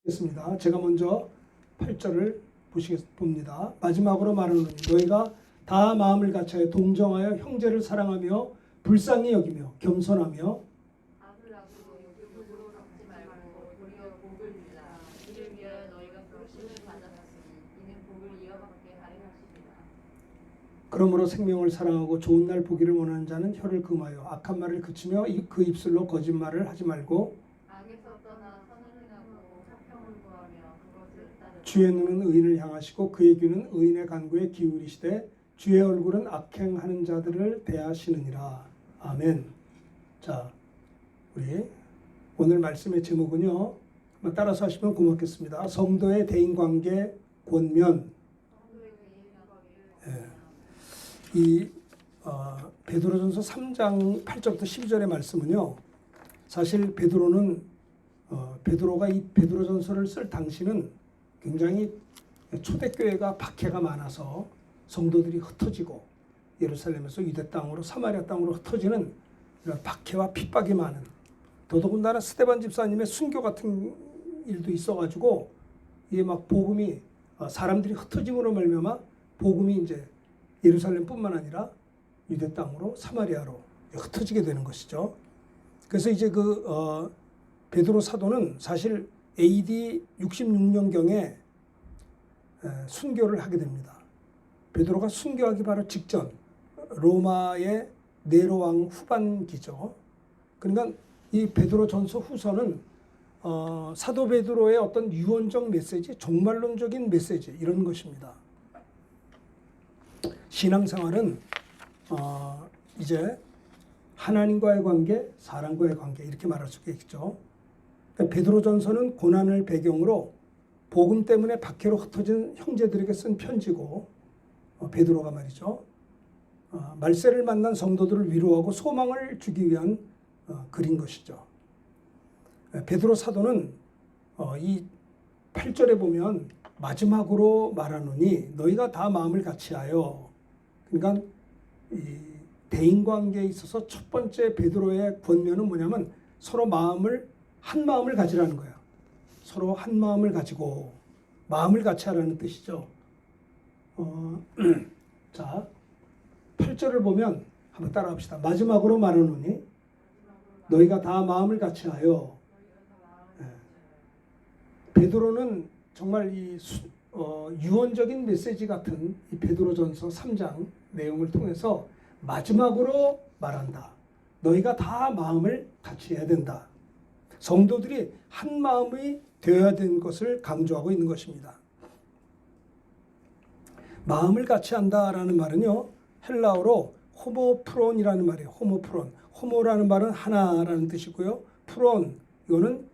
겠습니다. 제가 먼저 8절을 봅니다. 마지막으로 말하노니 너희가 다 마음을 같이하여 동정하여 형제를 사랑하며 불쌍히 여기며 겸손하며 그러므로 생명을 사랑하고 좋은 날 보기를 원하는 자는 혀를 금하여 악한 말을 그치며 그 입술로 거짓말을 하지 말고 주의 눈은 의인을 향하시고 그의 귀는 의인의 간구에 기울이시되 주의 얼굴은 악행하는 자들을 대하시느니라. 아멘. 자, 우리 오늘 말씀의 제목은요, 한번 따라서 하시면 고맙겠습니다. 성도의 대인관계 권면. 이 베드로전서 3장 8절부터 12절의 말씀은요, 사실 베드로가 이 베드로전서를 쓸 당시는 굉장히 초대교회가 박해가 많아서 성도들이 흩어지고 예루살렘에서 유대 땅으로 사마리아 땅으로 흩어지는 이런 박해와 핍박이 많은, 더더군다나 스데반 집사님의 순교 같은 일도 있어가지고 이게 막 복음이 사람들이 흩어짐으로 말미암아 복음이 이제 예루살렘뿐만 아니라 유대 땅으로 사마리아로 흩어지게 되는 것이죠. 그래서 이제 베드로 사도는 사실 AD 66년경에 순교를 하게 됩니다. 베드로가 순교하기 바로 직전, 로마의 네로 왕 후반기죠. 그러니까 이 베드로 전서 후서는 사도 베드로의 어떤 유언적 메시지, 종말론적인 메시지, 이런 것입니다. 신앙생활은 이제 하나님과의 관계, 사람과의 관계, 이렇게 말할 수 있겠죠. 베드로전서는 고난을 배경으로 복음 때문에 박해로 흩어진 형제들에게 쓴 편지고, 베드로가 말이죠, 말세를 만난 성도들을 위로하고 소망을 주기 위한 글인 것이죠. 베드로 사도는 이 8절에 보면 마지막으로 말하노니 너희가 다 마음을 같이하여, 그러니까 이 대인관계에 있어서 첫 번째 베드로의 권면은 뭐냐면 서로 한 마음을 가지라는 거예요. 서로 한 마음을 가지고 마음을 같이 하라는 뜻이죠. 자, 8절을 보면 한번 따라합시다. 마지막으로 말하노니 너희가 다 마음을 같이 하여. 베드로는 정말 이 유언적인 메시지 같은 이 베드로전서 3장 내용을 통해서 마지막으로 말한다. 너희가 다 마음을 같이 해야 된다. 성도들이 한 마음이 되어야 되는 것을 강조하고 있는 것입니다. 마음을 같이 한다라는 말은요, 헬라어로 호모프론이라는 말이에요. 호모프론. 호모라는 말은 하나라는 뜻이고요. 프론, 이거는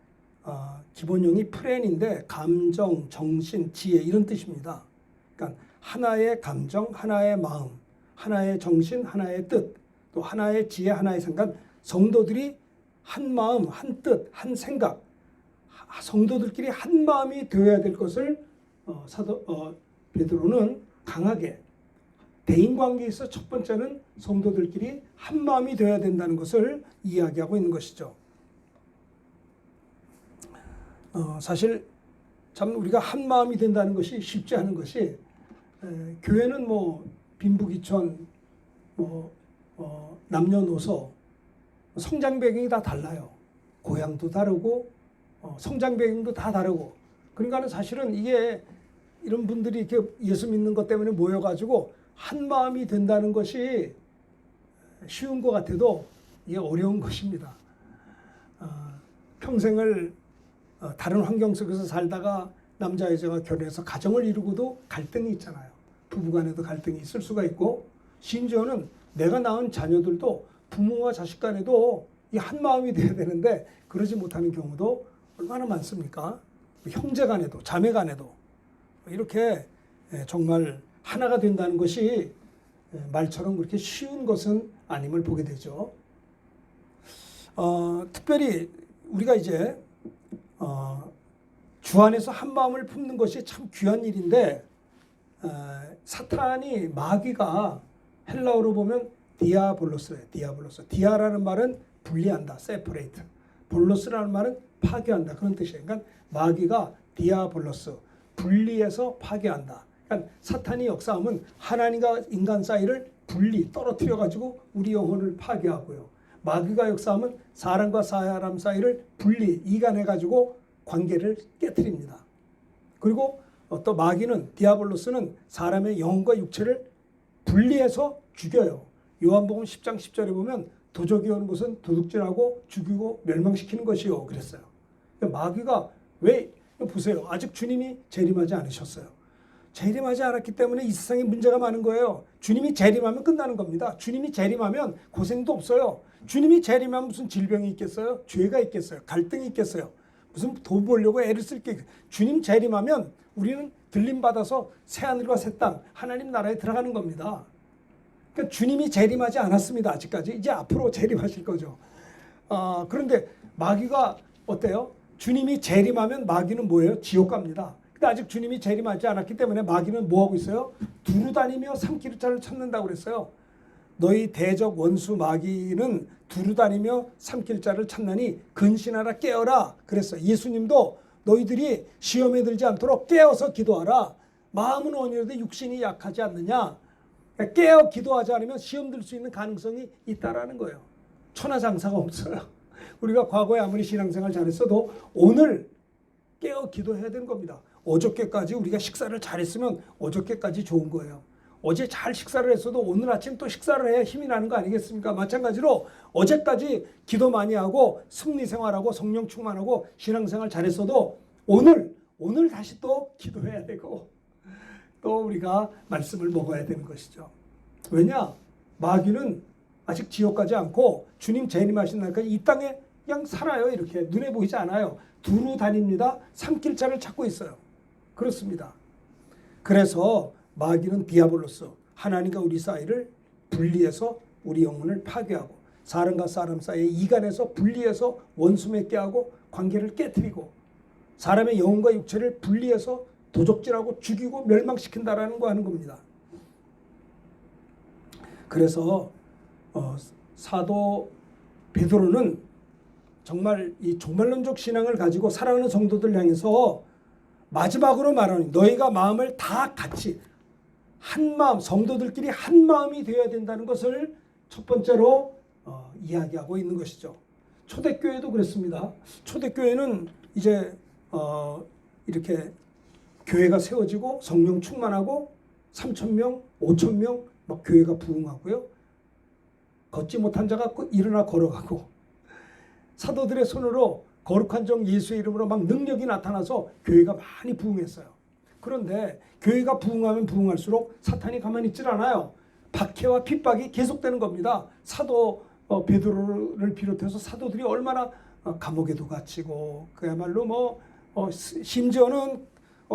기본형이 프렌인데 감정, 정신, 지혜, 이런 뜻입니다. 그러니까 하나의 감정, 하나의 마음, 하나의 정신, 하나의 뜻, 또 하나의 지혜, 하나의 생각, 성도들이 한 마음, 한 뜻, 한 생각, 성도들끼리 한 마음이 되어야 될 것을 베드로는 강하게, 대인관계에서 첫 번째는 성도들끼리 한 마음이 되어야 된다는 것을 이야기하고 있는 것이죠. 사실 참 우리가 한 마음이 된다는 것이 쉽지 않은 것이, 교회는 뭐 빈부귀천, 남녀노소, 성장 배경이 다 달라요. 고향도 다르고 성장 배경도 다 다르고, 그러니까 사실은 이게 이런 분들이 이렇게 예수 믿는 것 때문에 모여가지고 한 마음이 된다는 것이 쉬운 것 같아도 이게 어려운 것입니다. 평생을 다른 환경 속에서 살다가 남자 여자가 결혼해서 가정을 이루고도 갈등이 있잖아요. 부부간에도 갈등이 있을 수가 있고, 심지어는 내가 낳은 자녀들도 부모와 자식 간에도 이 한 마음이 돼야 되는데 그러지 못하는 경우도 얼마나 많습니까? 형제 간에도, 자매 간에도 이렇게 정말 하나가 된다는 것이 말처럼 그렇게 쉬운 것은 아님을 보게 되죠. 특별히 우리가 이제 주 안에서 한 마음을 품는 것이 참 귀한 일인데, 사탄이, 마귀가 헬라어로 보면 디아볼로스예요. 디아볼로스. 디아라는 말은 분리한다, separate. 볼로스라는 말은 파괴한다, 그런 뜻이에요. 그러니까 마귀가 디아볼로스, 분리해서 파괴한다. 그러니까 사탄이 역사하면 하나님과 인간 사이를 떨어뜨려 가지고 우리 영혼을 파괴하고요. 마귀가 역사하면 사람과 사람 사이를 이간해 가지고 관계를 깨뜨립니다. 그리고 또 마귀는, 디아볼로스는 사람의 영혼과 육체를 분리해서 죽여요. 요한복음 10장 10절에 보면 도적이 오는 것은 도둑질하고 죽이고 멸망시키는 것이요 그랬어요. 마귀가 왜, 보세요. 아직 주님이 재림하지 않으셨어요. 재림하지 않았기 때문에 이 세상에 문제가 많은 거예요. 주님이 재림하면 끝나는 겁니다. 주님이 재림하면 고생도 없어요. 주님이 재림하면 무슨 질병이 있겠어요? 죄가 있겠어요? 갈등이 있겠어요? 무슨 돈 벌려고 애를 쓸 게. 주님 재림하면 우리는 들림받아서 새하늘과 새 땅, 하나님 나라에 들어가는 겁니다. 그러니까 주님이 재림하지 않았습니다. 아직까지. 이제 앞으로 재림하실 거죠. 그런데 마귀가 어때요? 주님이 재림하면 마귀는 뭐예요? 지옥 갑니다. 근데 아직 주님이 재림하지 않았기 때문에 마귀는 뭐하고 있어요? 두루 다니며 삼키르자를 찾는다고 그랬어요. 너희 대적 원수 마귀는 두루 다니며 삼킬자를 찾나니 근신하라 깨어라 그랬어요. 예수님도 너희들이 시험에 들지 않도록 깨어서 기도하라. 마음은 온유한데 육신이 약하지 않느냐. 그러니까 깨어 기도하지 않으면 시험 들 수 있는 가능성이 있다라는 거예요. 천하장사가 없어요. 우리가 과거에 아무리 신앙생활 잘했어도 오늘 깨어 기도해야 되는 겁니다. 어저께까지 우리가 식사를 잘했으면 어저께까지 좋은 거예요. 어제 잘 식사를 했어도 오늘 아침 또 식사를 해야 힘이 나는 거 아니겠습니까? 마찬가지로 어제까지 기도 많이 하고 승리생활하고 성령 충만하고 신앙생활 잘했어도 오늘 다시 또 기도해야 되고 또 우리가 말씀을 먹어야 되는 것이죠. 왜냐? 마귀는 아직 지옥 가지 않고 주님 재림하신 날까지 이 땅에 그냥 살아요. 이렇게 눈에 보이지 않아요. 두루 다닙니다. 삼킬자를 찾고 있어요. 그렇습니다. 그래서 마귀는 디아볼로스, 하나님과 우리 사이를 분리해서 우리 영혼을 파괴하고 사람과 사람 사이에 이간해서 분리해서 원수 맺게 하고 관계를 깨뜨리고 사람의 영혼과 육체를 분리해서 도적질하고 죽이고 멸망시킨다라는 거 하는 겁니다. 그래서 사도 베드로는 정말 이 종말론적 신앙을 가지고 살아가는 성도들 향해서 마지막으로 말하는 너희가 마음을 다 같이 한 마음, 성도들끼리 한 마음이 되어야 된다는 것을 첫 번째로 이야기하고 있는 것이죠. 초대교회도 그랬습니다. 초대교회는 이제 이렇게 교회가 세워지고 성령 충만하고 3,000명, 5,000명 막 교회가 부흥하고요. 걷지 못한 자가 일어나 걸어가고 사도들의 손으로 거룩한 종 예수의 이름으로 막 능력이 나타나서 교회가 많이 부흥했어요. 그런데 교회가 부흥하면 부흥할수록 사탄이 가만히 있질 않아요. 박해와 핍박이 계속되는 겁니다. 사도 베드로를 비롯해서 사도들이 얼마나 감옥에도 갇히고 그야말로 심지어는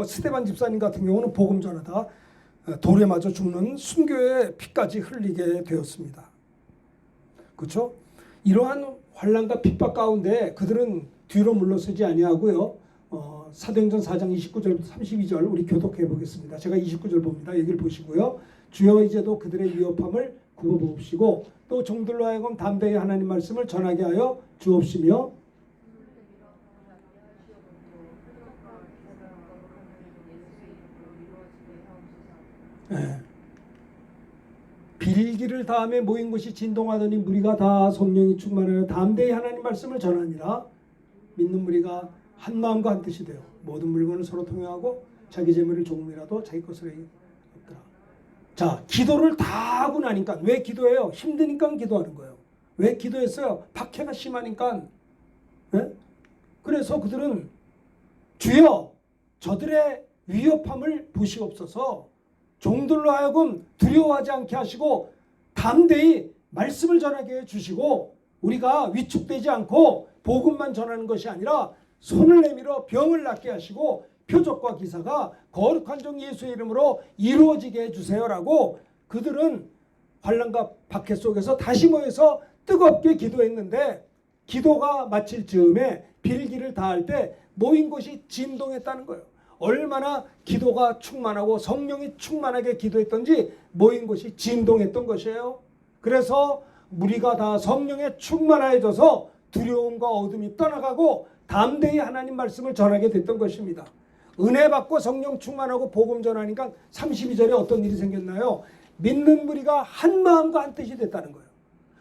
스데반 집사님 같은 경우는 복음 전하다가 돌에 맞아 죽는 순교의 피까지 흘리게 되었습니다. 그렇죠? 이러한 환난과 핍박 가운데 그들은 뒤로 물러서지 아니하고요. 사도행전 4장 29절부터 32절 우리 교독해 보겠습니다. 제가 29절 봅니다. 여기를 보시고요. 주여 이제도 그들의 위협함을 굽어보옵시고 또 종들로 하여금 담대히 하나님 말씀을 전하게 하여 주옵시며 빌기를 다음에 모인 곳이 진동하더니 무리가 다 성령이 충만하여 담대히 하나님 말씀을 전하니라. 믿는 무리가 한 마음과 한 뜻이 되어 모든 물건을 서로 통용하고 자기 재물을 조금이라도 자기 것으로 없더라. 자, 기도를 다 하고 나니까 왜 기도해요? 힘드니까 기도하는 거예요. 왜 기도했어요? 박해가 심하니까. 네? 그래서 그들은 주여 저들의 위협함을 보시옵소서. 종들로 하여금 두려워하지 않게 하시고 담대히 말씀을 전하게 해주시고 우리가 위축되지 않고 복음만 전하는 것이 아니라 손을 내밀어 병을 낫게 하시고 표적과 기사가 거룩한 종 예수의 이름으로 이루어지게 해주세요라고 그들은 환난과 박해 속에서 다시 모여서 뜨겁게 기도했는데 기도가 마칠 즈음에 빌기를 다할 때 모인 곳이 진동했다는 거예요. 얼마나 기도가 충만하고 성령이 충만하게 기도했던지 모인 곳이 진동했던 것이에요. 그래서 무리가 다 성령에 충만해져서 두려움과 어둠이 떠나가고 담대히 하나님 말씀을 전하게 됐던 것입니다. 은혜 받고 성령 충만하고 복음 전하니까 32절에 어떤 일이 생겼나요? 믿는 무리가 한 마음과 한 뜻이 됐다는 거예요.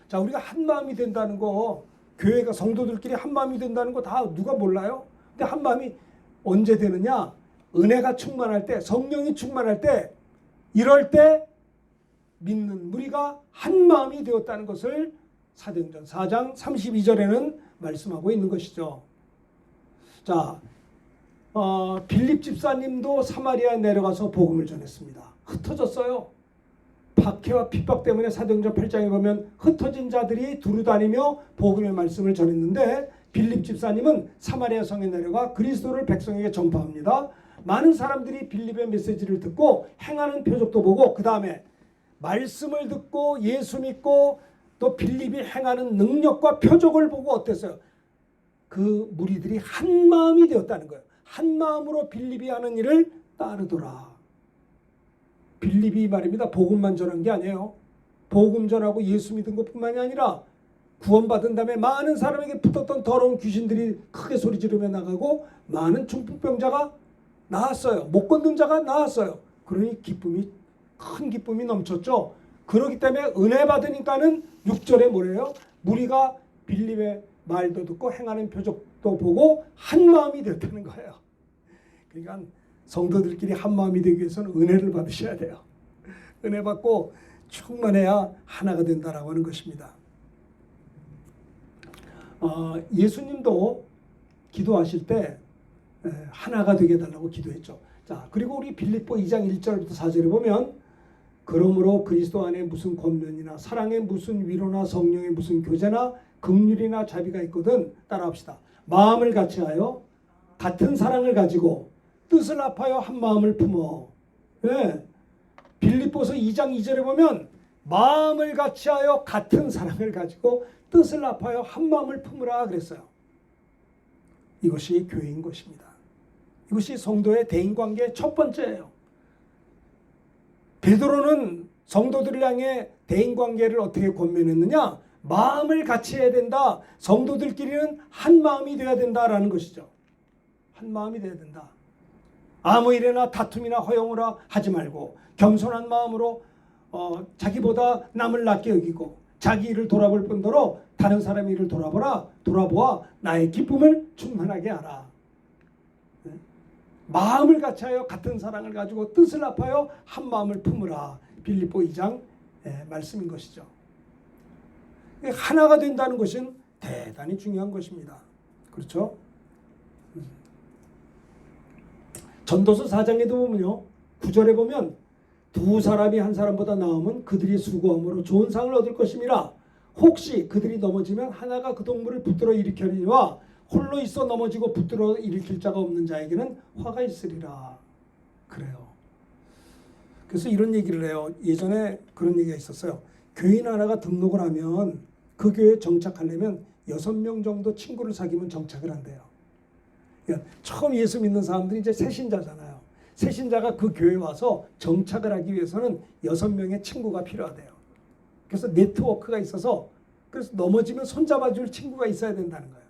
자, 우리가 한 마음이 된다는 거, 교회가 성도들끼리 한 마음이 된다는 거 다 누가 몰라요? 근데 한 마음이 언제 되느냐? 은혜가 충만할 때, 성령이 충만할 때, 이럴 때 믿는 무리가 한 마음이 되었다는 것을 사도행전 4장 32절에는 말씀하고 있는 것이죠. 자, 빌립 집사님도 사마리아에 내려가서 복음을 전했습니다. 흩어졌어요. 박해와 핍박 때문에 사도행전 8장에 보면 흩어진 자들이 두루다니며 복음의 말씀을 전했는데 빌립 집사님은 사마리아 성에 내려가 그리스도를 백성에게 전파합니다. 많은 사람들이 빌립의 메시지를 듣고 행하는 표적도 보고 그 다음에 말씀을 듣고 예수 믿고 또 빌립이 행하는 능력과 표적을 보고 어땠어요? 그 무리들이 한 마음이 되었다는 거예요. 한 마음으로 빌립이 하는 일을 따르더라. 빌립이 말입니다. 복음만 전한 게 아니에요. 복음 전하고 예수 믿은 것뿐만이 아니라 구원받은 다음에 많은 사람에게 붙었던 더러운 귀신들이 크게 소리 지르며 나가고 많은 중풍병자가 나았어요. 못 걷는 자가 나았어요. 그러니 큰 기쁨이 넘쳤죠. 그렇기 때문에 은혜 받으니까는 6절에 뭐래요? 무리가 빌립의 말도 듣고 행하는 표적도 보고 한 마음이 됐다는 거예요. 그러니까 성도들끼리 한 마음이 되기 위해서는 은혜를 받으셔야 돼요. 은혜 받고 충만해야 하나가 된다라고 하는 것입니다. 예수님도 기도하실 때 하나가 되게 해달라고 기도했죠. 자, 그리고 우리 빌립보 2장 1절부터 4절에 보면 그러므로 그리스도 안에 무슨 권면이나 사랑에 무슨 위로나 성령의 무슨 교제나 긍휼이나 자비가 있거든 따라합시다. 마음을 같이하여 같은 사랑을 가지고 뜻을 합하여 한 마음을 품어. 네. 빌립보서 2장 2절에 보면 마음을 같이하여 같은 사랑을 가지고 뜻을 합하여 한 마음을 품으라 그랬어요. 이것이 교회인 것입니다. 이것이 성도의 대인관계의 첫 번째예요. 베드로는 성도들을 향해 대인관계를 어떻게 권면했느냐? 마음을 같이 해야 된다. 성도들끼리는 한 마음이 되어야 된다라는 것이죠. 한 마음이 되어야 된다. 아무 일에나 다툼이나 허용을 하지 말고 겸손한 마음으로 자기보다 남을 낮게 여기고 자기 일을 돌아볼 뿐더러 다른 사람의 일을 돌아보아 나의 기쁨을 충만하게 하라. 마음을 같이하여 같은 사랑을 가지고 뜻을 합하여 한 마음을 품으라. 빌립보 2장 말씀인 것이죠. 하나가 된다는 것은 대단히 중요한 것입니다. 그렇죠? 전도서 4장에도 보면요. 9절에 보면 두 사람이 한 사람보다 나으면 그들이 수고함으로 좋은 상을 얻을 것임이라. 혹시 그들이 넘어지면 하나가 그 동물을 붙들어 일으켜리와 홀로 있어 넘어지고 붙들어 일으킬 자가 없는 자에게는 화가 있으리라. 그래요. 그래서 이런 얘기를 해요. 예전에 그런 얘기가 있었어요. 교인 하나가 등록을 하면 그 교회에 정착하려면 6명 정도 친구를 사귀면 정착을 한대요. 그러니까 처음 예수 믿는 사람들이 이제 새신자잖아요. 새신자가 그 교회에 와서 정착을 하기 위해서는 6명의 친구가 필요하대요. 그래서 네트워크가 있어서 그래서 넘어지면 손잡아줄 친구가 있어야 된다는 거예요.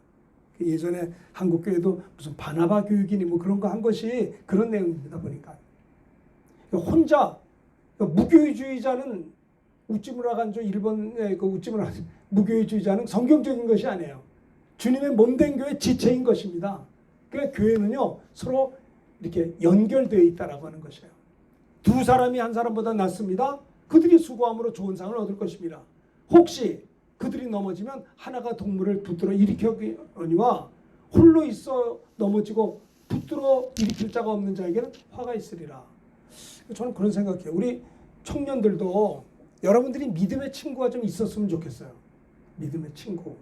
예전에 한국교회도 무슨 바나바 교육이니 뭐 그런 거 한 것이 그런 내용입니다. 보니까 혼자 무교회주의자는 우찌무라간조 일본의 그 우찌무라 무교회주의자는 성경적인 것이 아니에요. 주님의 몸된 교회 지체인 것입니다. 그러니까 교회는요 서로 이렇게 연결되어 있다라고 하는 것이에요. 두 사람이 한 사람보다 낫습니다. 그들이 수고함으로 좋은 상을 얻을 것입니다. 혹시 그들이 넘어지면 하나가 동물을 붙들어 일으켜거니와 홀로 있어 넘어지고 붙들어 일으킬 자가 없는 자에게는 화가 있으리라. 저는 그런 생각해요. 우리 청년들도 여러분들이 믿음의 친구가 좀 있었으면 좋겠어요. 믿음의 친구.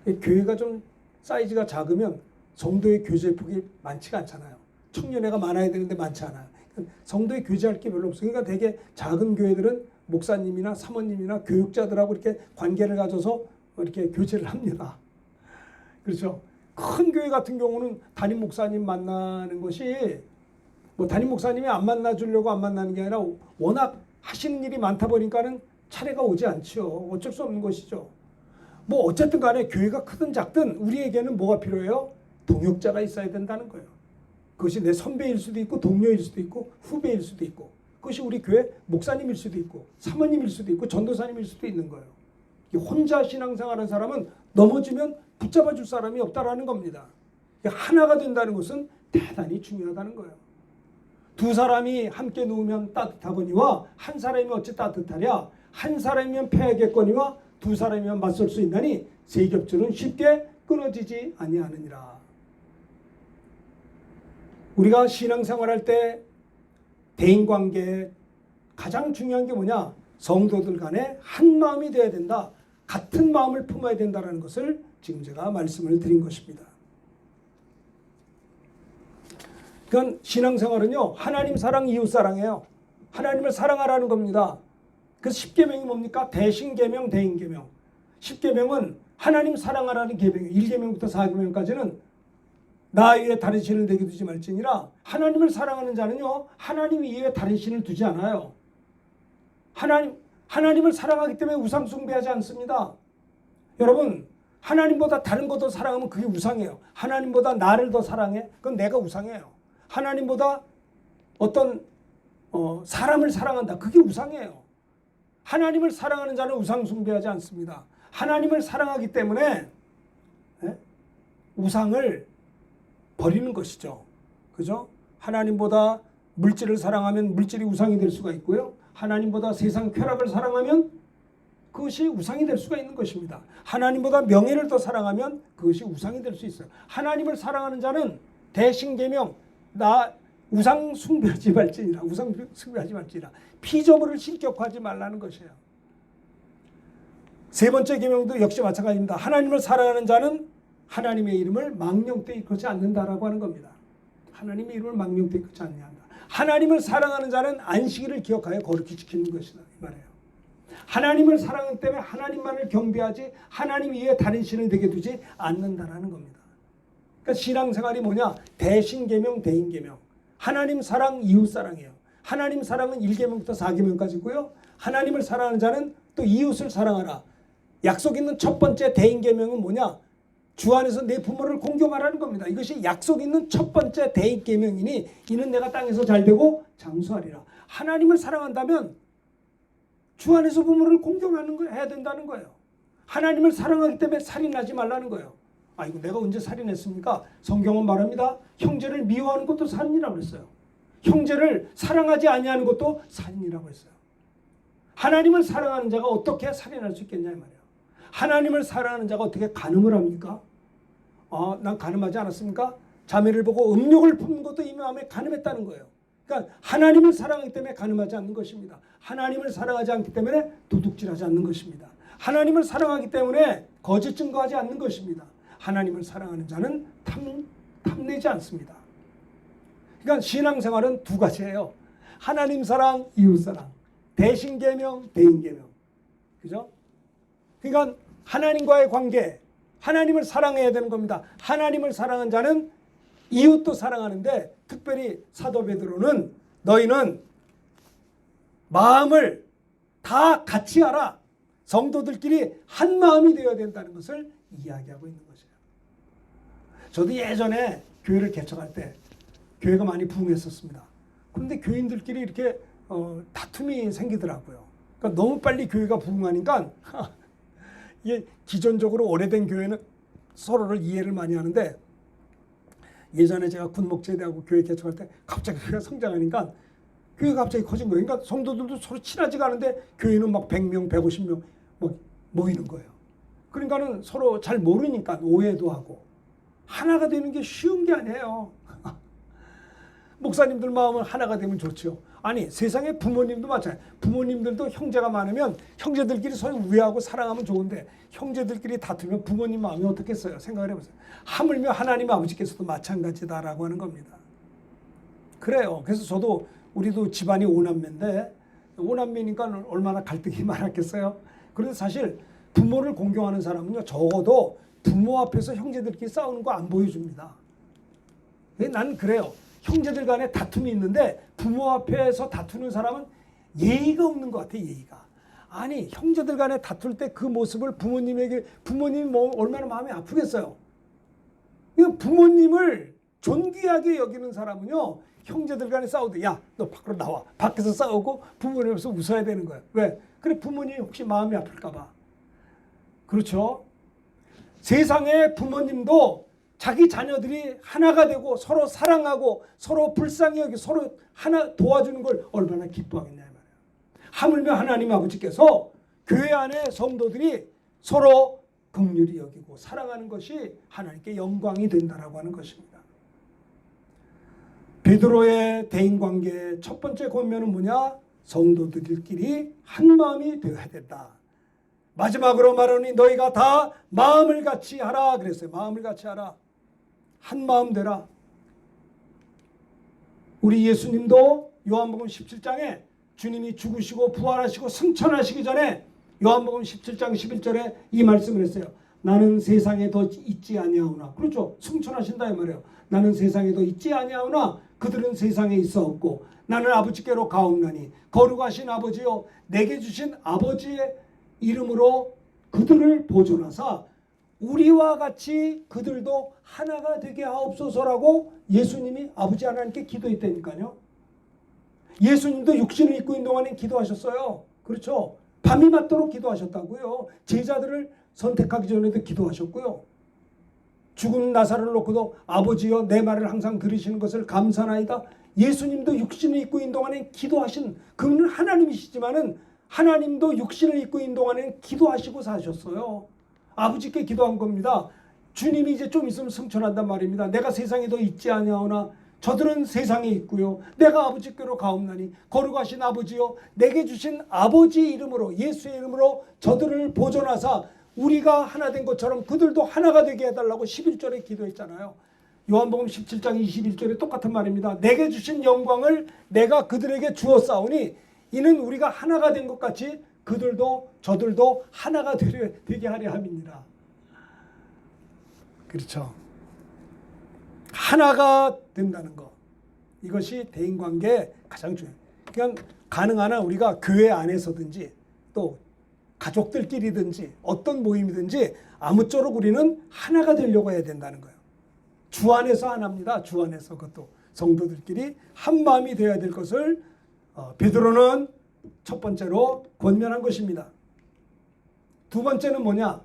교회가 좀 사이즈가 작으면 성도의 교제 폭이 많지가 않잖아요. 청년회가 많아야 되는데 많지 않아요. 성도의 교제할 게 별로 없어요. 그러니까 되게 작은 교회들은 목사님이나 사모님이나 교육자들하고 이렇게 관계를 가져서 이렇게 교제를 합니다. 그렇죠? 큰 교회 같은 경우는 담임 목사님 만나는 것이 뭐 담임 목사님이 안 만나주려고 안 만나는 게 아니라 워낙 하시는 일이 많다 보니까는 차례가 오지 않죠. 어쩔 수 없는 것이죠. 뭐 어쨌든 간에 교회가 크든 작든 우리에게는 뭐가 필요해요? 동역자가 있어야 된다는 거예요. 그것이 내 선배일 수도 있고 동료일 수도 있고 후배일 수도 있고 그것이 우리 교회 목사님일 수도 있고 사모님일 수도 있고 전도사님일 수도 있는 거예요. 혼자 신앙생활하는 사람은 넘어지면 붙잡아 줄 사람이 없다라는 겁니다. 하나가 된다는 것은 대단히 중요하다는 거예요. 두 사람이 함께 누우면 따뜻하거니와 한 사람이 어찌 따뜻하랴. 한 사람이면 패하겠거니와 두 사람이면 맞설 수 있나니 세 겹줄은 쉽게 끊어지지 아니하느니라. 우리가 신앙생활할 때 대인관계에 가장 중요한 게 뭐냐? 성도들 간에 한 마음이 되어야 된다. 같은 마음을 품어야 된다는 것을 지금 제가 말씀을 드린 것입니다. 그건 신앙생활은요. 하나님 사랑, 이웃 사랑이에요. 하나님을 사랑하라는 겁니다. 그 10계명이 뭡니까? 대신계명, 대인계명. 10계명은 하나님 사랑하라는 계명이에요. 1계명부터 4계명까지는 나 이외에 다른 신을 내게 두지 말지니라. 하나님을 사랑하는 자는요. 하나님 이외에 다른 신을 두지 않아요. 하나님을 사랑하기 때문에 우상 숭배하지 않습니다. 여러분, 하나님보다 다른 거 더 사랑하면 그게 우상이에요. 하나님보다 나를 더 사랑해? 그건 내가 우상이에요. 하나님보다 어떤 사람을 사랑한다. 그게 우상이에요. 하나님을 사랑하는 자는 우상 숭배하지 않습니다. 하나님을 사랑하기 때문에 우상을 버리는 것이죠. 그죠? 하나님보다 물질을 사랑하면 물질이 우상이 될 수가 있고요. 하나님보다 세상 쾌락을 사랑하면 그것이 우상이 될 수가 있는 것입니다. 하나님보다 명예를 더 사랑하면 그것이 우상이 될 수 있어요. 하나님을 사랑하는 자는 대신계명, 나 우상 숭배하지 말지니라. 우상 숭배하지 말지니라. 피조물을 신격화하지 말라는 것이에요. 세 번째 계명도 역시 마찬가지입니다. 하나님을 사랑하는 자는 하나님의 이름을 망령되이 일컫지 않는다라고 하는 겁니다. 하나님의 이름을 망령되이 일컫지 않는다. 하나님을 사랑하는 자는 안식일을 기억하여 거룩히 지키는 것이다. 이 말이에요. 하나님을 사랑하기 때문에 하나님만을 경배하지 하나님 이외에 다른 신을 내게 두지 않는다라는 겁니다. 그러니까 신앙생활이 뭐냐? 대신계명, 대인계명. 하나님 사랑, 이웃 사랑이에요. 하나님 사랑은 1계명부터 4계명까지고요. 하나님을 사랑하는 자는 또 이웃을 사랑하라. 약속 있는 첫 번째 대인계명은 뭐냐? 주 안에서 내 부모를 공경하라는 겁니다. 이것이 약속 있는 첫 번째 대인계명이니 이는 내가 땅에서 잘되고 장수하리라. 하나님을 사랑한다면 주 안에서 부모를 공경하는 거 해야 된다는 거예요. 하나님을 사랑하기 때문에 살인하지 말라는 거예요. 아이고 내가 언제 살인했습니까? 성경은 말합니다. 형제를 미워하는 것도 살인이라고 했어요. 형제를 사랑하지 아니하는 것도 살인이라고 했어요. 하나님을 사랑하는 자가 어떻게 살인할 수 있겠냐 이 말이에요. 하나님을 사랑하는 자가 어떻게 간음을 합니까? 난 간음하지 않았습니까? 자매를 보고 음욕을 품는 것도 이 마음에 간음했다는 거예요. 그러니까 하나님을 사랑하기 때문에 간음하지 않는 것입니다. 하나님을 사랑하지 않기 때문에 도둑질하지 않는 것입니다. 하나님을 사랑하기 때문에 거짓 증거하지 않는 것입니다. 하나님을 사랑하는 자는 탐내지 않습니다. 그러니까 신앙생활은 두 가지예요. 하나님 사랑, 이웃 사랑. 대신계명, 대인계명. 그죠? 그러니까 하나님과의 관계, 하나님을 사랑해야 되는 겁니다. 하나님을 사랑한 자는 이웃도 사랑하는데 특별히 사도 베드로는 너희는 마음을 다 같이 하라. 성도들끼리 한 마음이 되어야 된다는 것을 이야기하고 있는 것이에요. 저도 예전에 교회를 개척할 때 교회가 많이 부흥했었습니다. 그런데 교인들끼리 이렇게 다툼이 생기더라고요. 그러니까 너무 빨리 교회가 부흥하니까 이게 기존적으로 오래된 교회는 서로를 이해를 많이 하는데 예전에 제가 군목제대하고 교회 개척할 때 갑자기 교회가 성장하니까 교회가 갑자기 커진 거예요. 그러니까 성도들도 서로 친하지가 않은데 교회는 막 100명, 150명 모이는 거예요. 그러니까는 서로 잘 모르니까 오해도 하고 하나가 되는 게 쉬운 게 아니에요. 목사님들 마음은 하나가 되면 좋죠. 아니 세상에 부모님도 마찬가지예요. 부모님들도 형제가 많으면 형제들끼리 서로 우애하고 사랑하면 좋은데 형제들끼리 다투면 부모님 마음이 어떻겠어요? 생각을 해보세요. 하물며 하나님 아버지께서도 마찬가지다라고 하는 겁니다. 그래요. 그래서 저도 우리도 집안이 5남매인데 5남매니까 얼마나 갈등이 많았겠어요. 그런데 사실 부모를 공경하는 사람은요 적어도 부모 앞에서 형제들끼리 싸우는 거 안 보여줍니다. 난 그래요. 형제들 간에 다툼이 있는데 부모 앞에서 다투는 사람은 예의가 없는 것 같아. 예의가. 아니 형제들 간에 다툴 때 그 모습을 부모님이 얼마나 마음이 아프겠어요. 부모님을 존귀하게 여기는 사람은요, 형제들 간에 싸우도 야, 너 밖으로 나와. 밖에서 싸우고 부모님 앞에서 웃어야 되는 거예요. 왜? 그래, 부모님이 혹시 마음이 아플까 봐. 그렇죠? 세상의 부모님도 자기 자녀들이 하나가 되고 서로 사랑하고 서로 불쌍히 여기 서로 하나 도와주는 걸 얼마나 기뻐하겠냐 말이에요. 하물며 하나님 아버지께서 교회 안에 성도들이 서로 긍휼히 여기고 사랑하는 것이 하나님께 영광이 된다라고 하는 것입니다. 베드로의 대인관계의 첫 번째 권면은 뭐냐? 성도들끼리 한 마음이 되어야 된다. 마지막으로 말하니 너희가 다 마음을 같이 하라 그랬어요. 마음을 같이 하라. 한 마음 되라. 우리 예수님도 요한복음 17장에 주님이 죽으시고 부활하시고 승천하시기 전에 요한복음 17장 11절에 이 말씀을 했어요. 나는 세상에 더 있지 아니하오나. 그렇죠. 승천하신다 이 말이에요. 나는 세상에 더 있지 아니하오나 그들은 세상에 있어 없고 나는 아버지께로 가옵나니 거룩하신 아버지요 내게 주신 아버지의 이름으로 그들을 보존하사 우리와 같이 그들도 하나가 되게 하옵소서라고 예수님이 아버지 하나님께 기도했다니까요. 예수님도 육신을 입고 있는 동안에 기도하셨어요. 그렇죠. 밤이 맞도록 기도하셨다고요. 제자들을 선택하기 전에도 기도하셨고요. 죽은 나사로를 놓고도 아버지여 내 말을 항상 들으시는 것을 감사나이다. 예수님도 육신을 입고 있는 동안에 기도하신, 그분은 하나님이시지만은 하나님도 육신을 입고 있는 동안에 기도하시고 사셨어요. 아버지께 기도한 겁니다. 주님이 이제 좀 있으면 승천한단 말입니다. 내가 세상에 더 있지 아니하오나 저들은 세상에 있고요. 내가 아버지께로 가옵나니 거룩하신 아버지요 내게 주신 아버지 이름으로 예수의 이름으로 저들을 보존하사 우리가 하나 된 것처럼 그들도 하나가 되게 해달라고 11절에 기도했잖아요. 요한복음 17장 21절에 똑같은 말입니다. 내게 주신 영광을 내가 그들에게 주었사오니 이는 우리가 하나가 된 것 같이 그들도 저들도 하나가 되게 하려 함이니라. 그렇죠. 하나가 된다는 것. 이것이 대인관계의 가장 중요해요. 그러니까 가능한 한 우리가 교회 안에서든지 또 가족들끼리든지 어떤 모임이든지 아무쪼록 우리는 하나가 되려고 해야 된다는 거예요. 주 안에서 하나입니다. 주 안에서 그것도 성도들끼리 한 마음이 되어야 될 것을 베드로는 첫 번째로 권면한 것입니다. 두 번째는 뭐냐?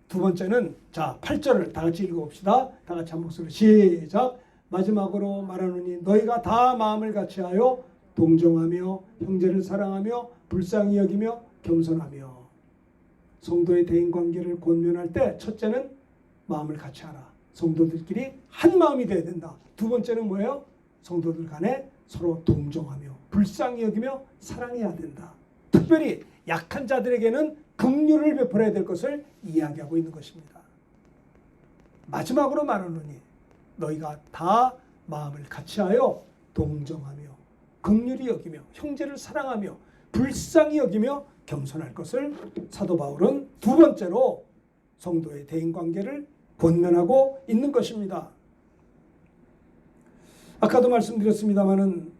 두 번째는 자 8절을 다 같이 읽어봅시다. 다 같이 한 목소리로 시작. 마지막으로 말하노니 너희가 다 마음을 같이하여 동정하며 형제를 사랑하며 불쌍히 여기며 겸손하며. 성도의 대인관계를 권면할 때 첫째는 마음을 같이하라. 성도들끼리 한 마음이 되어야 된다. 두 번째는 뭐예요? 성도들 간에 서로 동정하며 불쌍히 여기며 사랑해야 된다. 특별히 약한 자들에게는 긍휼을 베풀어야 될 것을 이야기하고 있는 것입니다. 마지막으로 말하노니 너희가 다 마음을 같이하여 동정하며 긍휼히 여기며 형제를 사랑하며 불쌍히 여기며 겸손할 것을 사도 바울은 두 번째로 성도의 대인관계를 권면하고 있는 것입니다. 아까도 말씀드렸습니다마는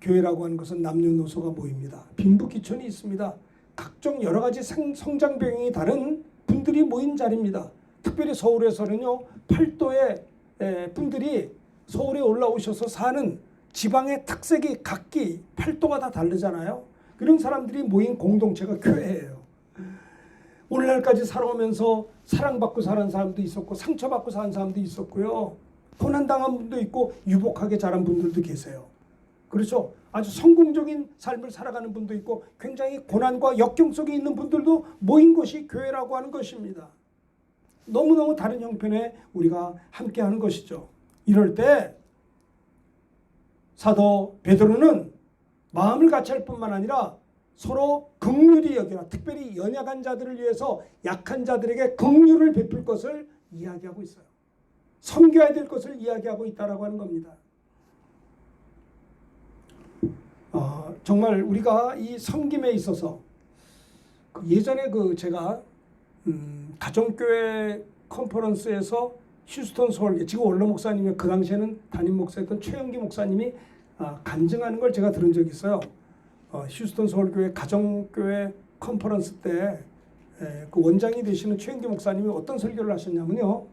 교회라고 하는 것은 남녀노소가 모입니다. 빈부귀천이 있습니다. 각종 여러 가지 성장 배경이 다른 분들이 모인 자리입니다. 특별히 서울에서는요, 팔도의 분들이 서울에 올라오셔서 사는 지방의 특색이 각기 팔도가 다 다르잖아요. 그런 사람들이 모인 공동체가 교회예요. 오늘날까지 살아오면서 사랑받고 사는 사람도 있었고 상처받고 사는 사람도 있었고요. 고난당한 분도 있고 유복하게 자란 분들도 계세요. 그렇죠. 아주 성공적인 삶을 살아가는 분도 있고 굉장히 고난과 역경 속에 있는 분들도 모인 것이 교회라고 하는 것입니다. 너무너무 다른 형편에 우리가 함께하는 것이죠. 이럴 때 사도 베드로는 마음을 같이 할 뿐만 아니라 서로 긍휼히 여기라. 특별히 연약한 자들을 위해서 약한 자들에게 긍휼을 베풀 것을 이야기하고 있어요. 섬겨야 될 것을 이야기하고 있다라고 하는 겁니다. 정말 우리가 이 섬김에 있어서 예전에 제가 가정교회 컨퍼런스에서 휴스턴 서울교회, 지금 원로 목사님이 그 당시에는 담임 목사였던 최영기 목사님이 간증하는 걸 제가 들은 적이 있어요. 휴스턴 서울교회 가정교회 컨퍼런스 때 그 원장이 되시는 최영기 목사님이 어떤 설교를 하셨냐면요.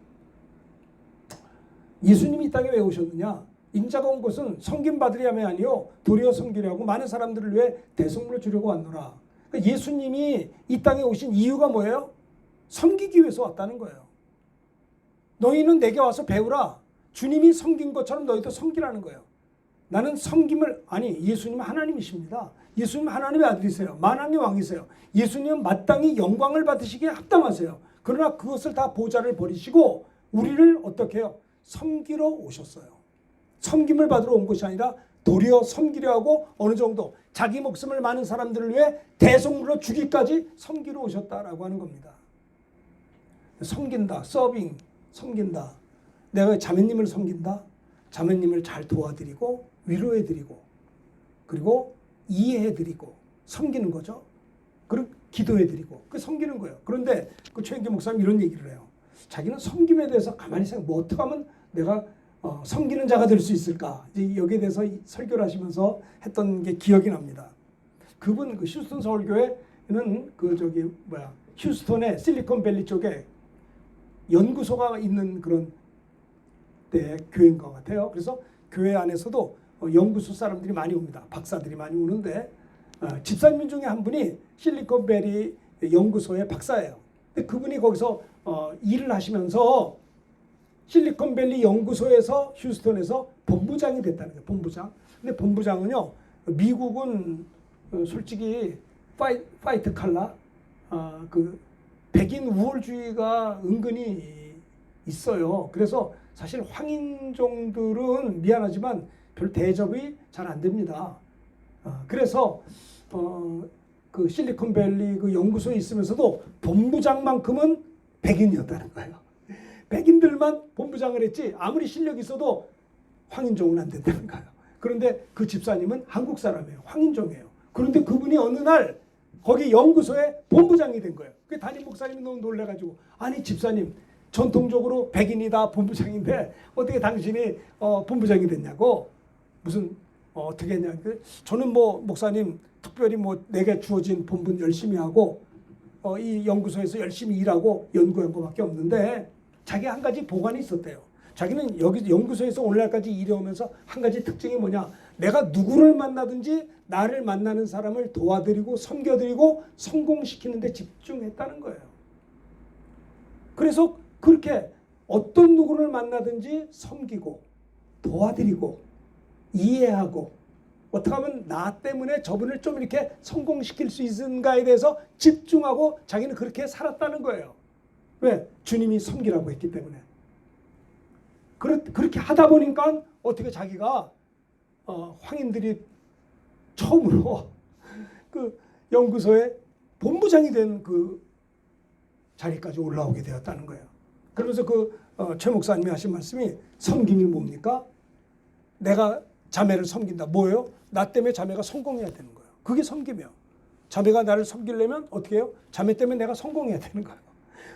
예수님이 이 땅에 왜 오셨느냐? 인자가 온 것은 섬김 받으려 함이 아니요 도리어 섬기려 하고 많은 사람들을 위해 대속물을 주려고 왔노라. 그러니까 예수님이 이 땅에 오신 이유가 뭐예요? 섬기기 위해서 왔다는 거예요. 너희는 내게 와서 배우라. 주님이 섬긴 것처럼 너희도 섬기라는 거예요. 나는 섬김을, 아니 예수님은 하나님이십니다. 예수님은 하나님의 아들이세요. 만왕의 왕이세요. 예수님은 마땅히 영광을 받으시기에 합당하세요. 그러나 그것을 다 보좌를 버리시고 우리를 어떻게 해요? 섬기러 오셨어요. 섬김을 받으러 온 것이 아니라 도리어 섬기려 하고 어느 정도 자기 목숨을 많은 사람들을 위해 대속물로 주기까지 섬기러 오셨다라고 하는 겁니다. 섬긴다, 서빙, 섬긴다. 내가 자매님을 섬긴다. 자매님을 잘 도와드리고 위로해드리고 그리고 이해해드리고 섬기는 거죠. 그리고 기도해드리고 그 섬기는 거예요. 그런데 그 최영기 목사님 이런 얘기를 해요. 자기는 섬김에 대해서 가만히 생각, 뭐 어떻게 하면 내가 섬기는 자가 될 수 있을까? 이제 여기에 대해서 설교를 하시면서 했던 게 기억이 납니다. 그분 그 휴스턴 서울교회는 휴스턴의 실리콘밸리 쪽에 연구소가 있는 그런 때 교회인 것 같아요. 그래서 교회 안에서도 연구소 사람들이 많이 옵니다. 박사들이 많이 오는데 집사님 중에 한 분이 실리콘밸리 연구소의 박사예요. 근데 그분이 거기서 일을 하시면서 실리콘밸리 연구소에서 휴스턴에서 본부장이 됐다는 거예요. 본부장. 근데 본부장은요, 미국은 솔직히 파이트 칼라, 그 백인 우월주의가 은근히 있어요. 그래서 사실 황인종들은 미안하지만 별 대접이 잘 안 됩니다. 그래서 그 실리콘밸리 그 연구소에 있으면서도 본부장만큼은 백인이었다는 거예요. 백인들만 본부장을 했지 아무리 실력이 있어도 황인종은 안 된다는 거예요. 그런데 그 집사님은 한국 사람이에요. 황인종이에요. 그런데 그분이 어느 날 거기 연구소에 본부장이 된 거예요. 그 담임 목사님이 너무 놀래가지고, 아니 집사님 전통적으로 백인이다 본부장인데 어떻게 당신이 본부장이 됐냐고. 무슨 어떻게 했냐. 저는 뭐 목사님 특별히 뭐 내게 주어진 본분 열심히 하고 이 연구소에서 열심히 일하고 연구한 것밖에 없는데, 자기 한 가지 보관이 있었대요. 자기는 여기 연구소에서 오늘날까지 일해오면서 한 가지 특징이 뭐냐. 내가 누구를 만나든지 나를 만나는 사람을 도와드리고 섬겨드리고 성공시키는 데 집중했다는 거예요. 그래서 그렇게 어떤 누구를 만나든지 섬기고 도와드리고 이해하고 어떻게 하면 나 때문에 저분을 좀 이렇게 성공시킬 수 있는가에 대해서 집중하고 자기는 그렇게 살았다는 거예요. 왜? 주님이 섬기라고 했기 때문에. 그렇게 하다 보니까 어떻게 자기가 황인들이 처음으로 그 연구소의 본부장이 된 그 자리까지 올라오게 되었다는 거예요. 그러면서 그 최 목사님이 하신 말씀이, 섬김이 뭡니까? 내가 자매를 섬긴다. 뭐예요? 나 때문에 자매가 성공해야 되는 거예요. 그게 섬김이에요. 자매가 나를 섬기려면 어떻게 해요? 자매 때문에 내가 성공해야 되는 거예요.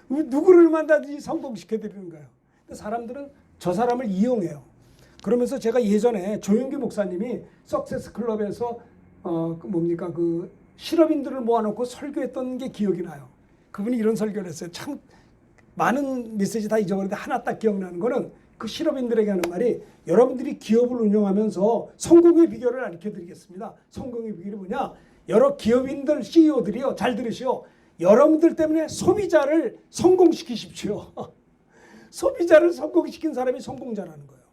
누구를 만나든지 성공시켜드리는 거예요. 근데 사람들은 저 사람을 이용해요. 그러면서 제가 예전에 조영기 목사님이 석세스 클럽에서 그 실업인들을 모아놓고 설교했던 게 기억이 나요. 그분이 이런 설교를 했어요. 참 많은 메시지 다 잊어버렸는데 하나 딱 기억나는 거는, 그 실업인들에게 하는 말이, 여러분들이 기업을 운영하면서 성공의 비결을 알려드리겠습니다. 성공의 비결이 뭐냐? 여러 기업인들 CEO들이요, 잘 들으시오. 여러분들 때문에 소비자를 성공시키십시오. 소비자를 성공시킨 사람이 성공자라는 거예요.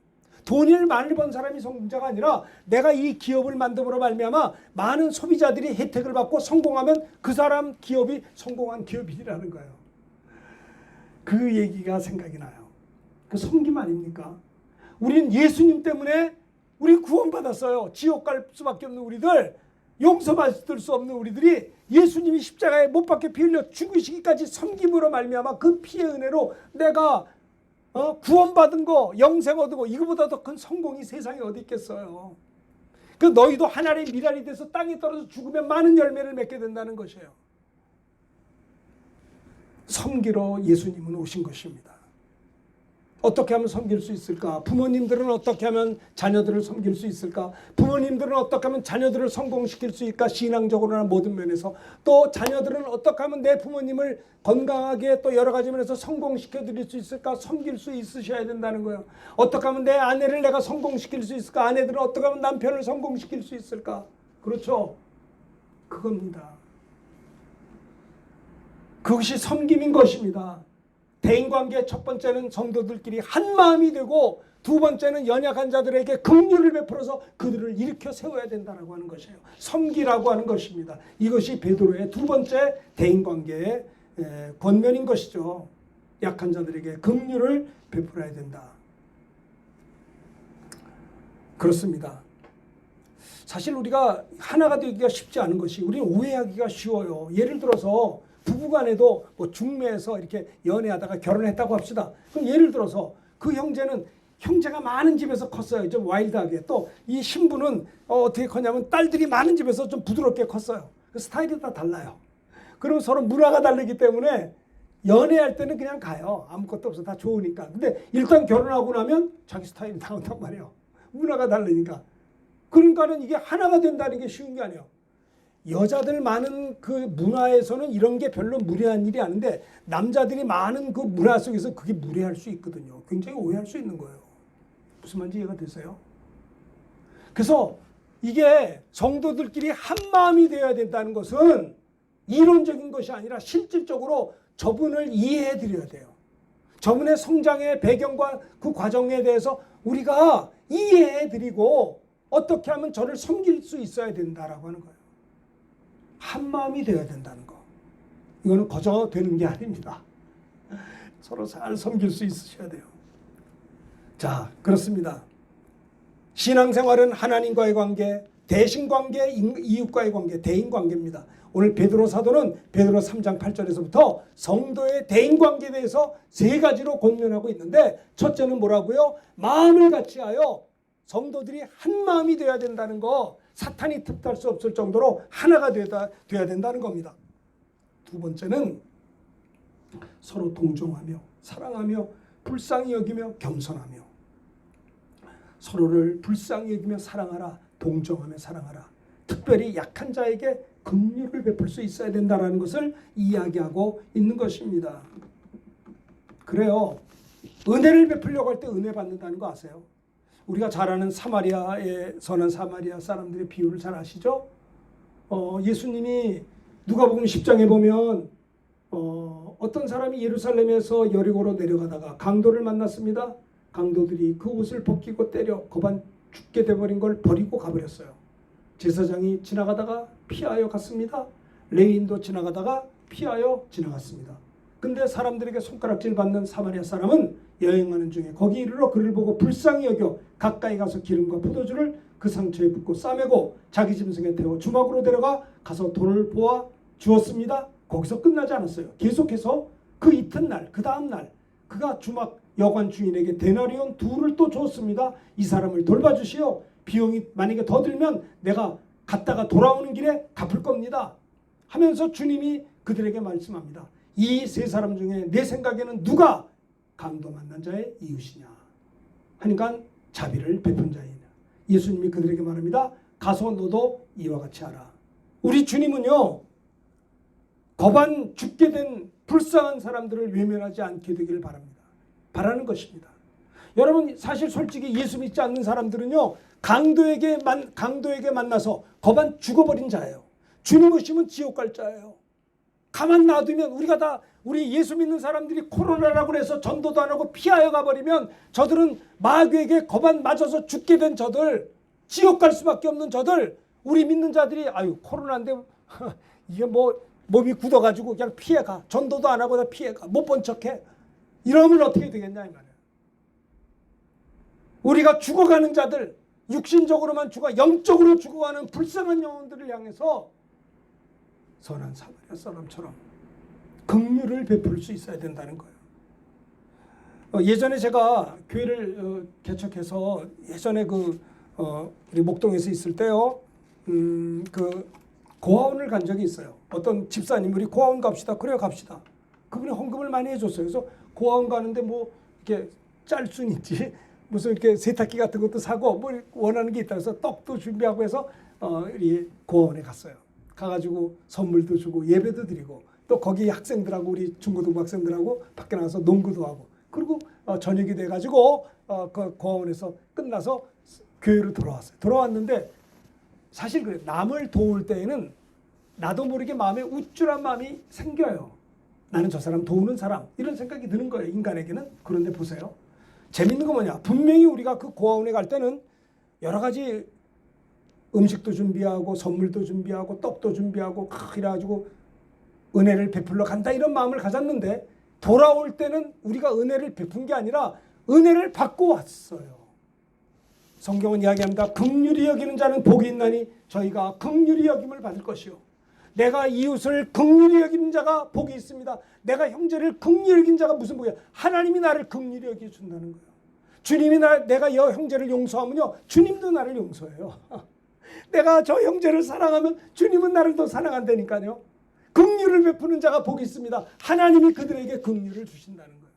돈을 많이 번 사람이 성공자가 아니라 내가 이 기업을 만듦으로 말미암아 많은 소비자들이 혜택을 받고 성공하면 그 사람 기업이 성공한 기업이라는 거예요. 그 얘기가 생각이 나요. 그 섬김 아닙니까? 우린 예수님 때문에 우리 구원받았어요. 지옥 갈 수밖에 없는 우리들, 용서받을 수 없는 우리들이 예수님이 십자가에 못 박혀 피 흘려 죽으시기까지 섬김으로 말미암아 그 피의 은혜로 내가 구원받은 거, 영생 얻고, 이거보다 더 큰 성공이 세상에 어디 있겠어요. 그 너희도 하나님의 미랄이 돼서 땅에 떨어져 죽으면 많은 열매를 맺게 된다는 것이에요. 섬기러 예수님은 오신 것입니다. 어떻게 하면 섬길 수 있을까? 부모님들은 어떻게 하면 자녀들을 섬길 수 있을까? 부모님들은 어떻게 하면 자녀들을 성공시킬 수 있을까? 신앙적으로나 모든 면에서. 또 자녀들은 어떻게 하면 내 부모님을 건강하게 또 여러 가지 면에서 성공시켜 드릴 수 있을까? 섬길 수 있으셔야 된다는 거예요. 어떻게 하면 내 아내를 내가 성공시킬 수 있을까? 아내들은 어떻게 하면 남편을 성공시킬 수 있을까? 그렇죠? 그겁니다. 그것이 섬김인 것입니다. 대인관계 첫 번째는 성도들끼리 한 마음이 되고, 두 번째는 연약한 자들에게 긍휼을 베풀어서 그들을 일으켜 세워야 된다고 하는 것이에요. 섬기라고 하는 것입니다. 이것이 베드로의 두 번째 대인관계의 권면인 것이죠. 약한 자들에게 긍휼을 베풀어야 된다. 그렇습니다. 사실 우리가 하나가 되기가 쉽지 않은 것이, 우리는 오해하기가 쉬워요. 예를 들어서 부부간에도 뭐 중매에서 이렇게 연애하다가 결혼했다고 합시다. 그럼 예를 들어서 그 형제는 형제가 많은 집에서 컸어요. 좀 와일드하게. 또 이 신부는 어떻게 컸냐면 딸들이 많은 집에서 좀 부드럽게 컸어요. 그 스타일이 다 달라요. 그럼 서로 문화가 다르기 때문에 연애할 때는 그냥 가요. 아무것도 없어. 다 좋으니까. 근데 일단 결혼하고 나면 자기 스타일이 나온단 말이에요. 문화가 다르니까. 그러니까는 이게 하나가 된다는 게 쉬운 게 아니에요. 여자들 많은 그 문화에서는 이런 게 별로 무례한 일이 아닌데, 남자들이 많은 그 문화 속에서 그게 무례할 수 있거든요. 굉장히 오해할 수 있는 거예요. 무슨 말인지 이해가 되세요? 그래서 이게 성도들끼리 한 마음이 되어야 된다는 것은 이론적인 것이 아니라 실질적으로 저분을 이해해 드려야 돼요. 저분의 성장의 배경과 그 과정에 대해서 우리가 이해해 드리고 어떻게 하면 저를 섬길 수 있어야 된다라고 하는 거예요. 한 마음이 되어야 된다는 거. 이거는 거저 되는 게 아닙니다. 서로 잘 섬길 수 있으셔야 돼요. 자, 그렇습니다. 신앙생활은 하나님과의 관계, 대신관계, 이웃과의 관계, 대인관계입니다. 오늘 베드로 사도는 베드로 3장 8절에서부터 성도의 대인관계에 대해서 세 가지로 권면하고 있는데, 첫째는 뭐라고요? 마음을 같이하여 성도들이 한 마음이 되어야 된다는 거, 사탄이 틈탈 수 없을 정도로 하나가 되어야 된다는 겁니다. 두 번째는 서로 동정하며 사랑하며 불쌍히 여기며 겸손하며, 서로를 불쌍히 여기며 사랑하라, 동정하며 사랑하라. 특별히 약한 자에게 긍휼을 베풀 수 있어야 된다는 것을 이야기하고 있는 것입니다. 그래요. 은혜를 베풀려고 할 때 은혜 받는다는 거 아세요? 우리가 잘 아는 사마리아에 서는 사마리아 사람들의 비유를 잘 아시죠? 예수님이 누가복음 10장에 보면 어떤 사람이 예루살렘에서 여리고로 내려가다가 강도를 만났습니다. 강도들이 그 옷을 벗기고 때려 거반 죽게 돼버린 걸 버리고 가버렸어요. 제사장이 지나가다가 피하여 갔습니다. 레위인도 지나가다가 피하여 지나갔습니다. 근데 사람들에게 손가락질 받는 사마리아 사람은 여행하는 중에 거기 이르러 그를 보고 불쌍히 여겨 가까이 가서 기름과 포도주를 그 상처에 붓고 싸매고 자기 짐승에 태워 주막으로 데려가 가서 돈을 보아 주었습니다. 거기서 끝나지 않았어요. 계속해서 그 이튿날, 그 다음날 그가 주막 여관 주인에게 데나리온 2를 또 줬습니다. 이 사람을 돌봐주시오. 비용이 만약에 더 들면 내가 갔다가 돌아오는 길에 갚을 겁니다. 하면서 주님이 그들에게 말씀합니다. 이 세 사람 중에 내 생각에는 누가 강도 만난 자의 이웃이냐 하니까 자비를 베푼 자이냐. 예수님이 그들에게 말합니다. 가서 너도 이와 같이 하라. 우리 주님은요, 거반 죽게 된 불쌍한 사람들을 외면하지 않게 되기를 바랍니다. 바라는 것입니다. 여러분, 사실 솔직히 예수 믿지 않는 사람들은요, 강도에게 만나서 거반 죽어버린 자예요. 주님 오시면 지옥 갈 자예요. 가만 놔두면, 우리 예수 믿는 사람들이 코로나라고 해서 전도도 안 하고 피하여 가버리면 저들은 마귀에게 거반 맞아서 죽게 된 저들, 지옥 갈 수밖에 없는 저들, 우리 믿는 자들이 아유 코로나인데 이게 뭐 몸이 굳어가지고 그냥 피해가, 전도도 안 하고 다 피해가, 못 본 척해, 이러면 어떻게 되겠냐 이 말이에요. 우리가 죽어가는 자들, 육신적으로만 영적으로 죽어가는 불쌍한 영혼들을 향해서 선한 사마리아 사람처럼 긍휼을 베풀 수 있어야 된다는 거예요. 예전에 제가 교회를 개척해서 예전에 우리 목동에서 있을 때요, 그 고아원을 간 적이 있어요. 어떤 집사님, 우리 고아원 갑시다. 그래요, 갑시다. 그분이 헌금을 많이 해줬어요. 그래서 고아원 가는데 뭐 이렇게 짤 수는 있지. 무슨 이렇게 세탁기 같은 것도 사고 뭐 원하는 게 있다 해서 떡도 준비하고 해서 이 고아원에 갔어요. 가가지고 선물도 주고 예배도 드리고 또 거기 학생들하고 우리 중고등부 학생들하고 밖에 나가서 농구도 하고 그리고 저녁이 돼가지고 그 고아원에서 끝나서 교회로 돌아왔어요. 돌아왔는데 사실 그래 남을 도울 때에는 나도 모르게 마음에 우쭐한 마음이 생겨요. 나는 저 사람 도우는 사람 이런 생각이 드는 거예요. 인간에게는. 그런데 보세요. 재밌는 거 뭐냐. 분명히 우리가 그 고아원에 갈 때는 여러 가지 음식도 준비하고 선물도 준비하고 떡도 준비하고 이래가지고 은혜를 베풀러 간다 이런 마음을 가졌는데 돌아올 때는 우리가 은혜를 베푼 게 아니라 은혜를 받고 왔어요. 성경은 이야기합니다. 긍휼히 여기는 자는 복이 있나니 저희가 긍휼히 여김을 받을 것이요. 내가 이웃을 긍휼히 여기는 자가 복이 있습니다. 내가 형제를 긍휼히 여기는 자가 무슨 복이야? 하나님이 나를 긍휼히 여겨준다는 거예요. 주님이 내가 형제를 용서하면요. 주님도 나를 용서해요. 내가 저 형제를 사랑하면 주님은 나를 더 사랑한다니까요. 긍휼을 베푸는 자가 복이 있습니다. 하나님이 그들에게 긍휼을 주신다는 거예요.